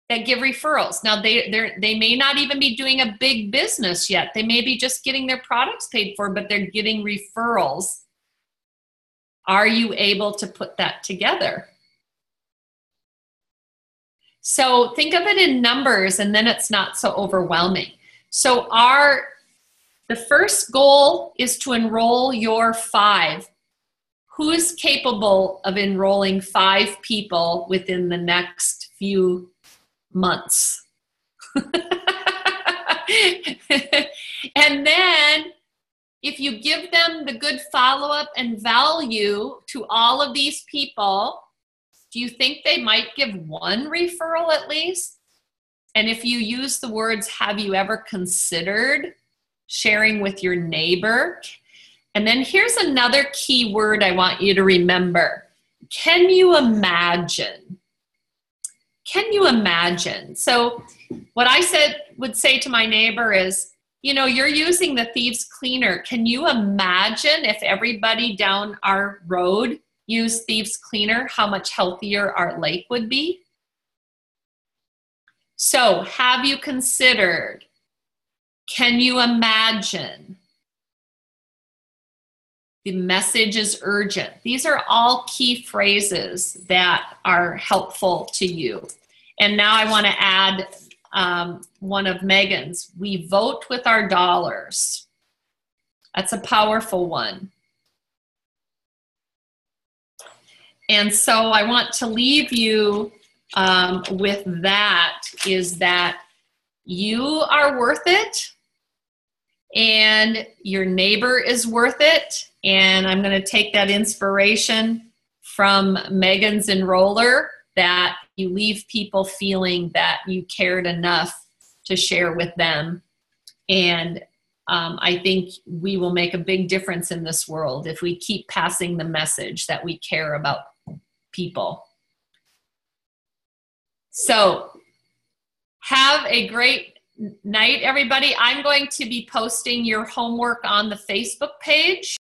A: that give referrals. Now, they may not even be doing a big business yet. They may be just getting their products paid for, but they're getting referrals. Are you able to put that together? So think of it in numbers, and then it's not so overwhelming. So the first goal is to enroll your 5. Who's capable of enrolling 5 people within the next few months? And then if you give them the good follow-up and value to all of these people, do you think they might give 1 referral at least? And if you use the words, have you ever considered sharing with your neighbor? And then here's another key word I want you to remember. Can you imagine? Can you imagine? So what I would say to my neighbor is, you know, you're using the thieves cleaner. Can you imagine if everybody down our road used thieves cleaner, how much healthier our lake would be? So have you considered? Can you imagine? The message is urgent. These are all key phrases that are helpful to you. And now I want to add one of Megan's. We vote with our dollars. That's a powerful one. And so I want to leave you with that, is that you are worth it and your neighbor is worth it. And I'm going to take that inspiration from Megan's enroller, that you leave people feeling that you cared enough to share with them. And I think we will make a big difference in this world if we keep passing the message that we care about people. So have a great night, everybody. I'm going to be posting your homework on the Facebook page.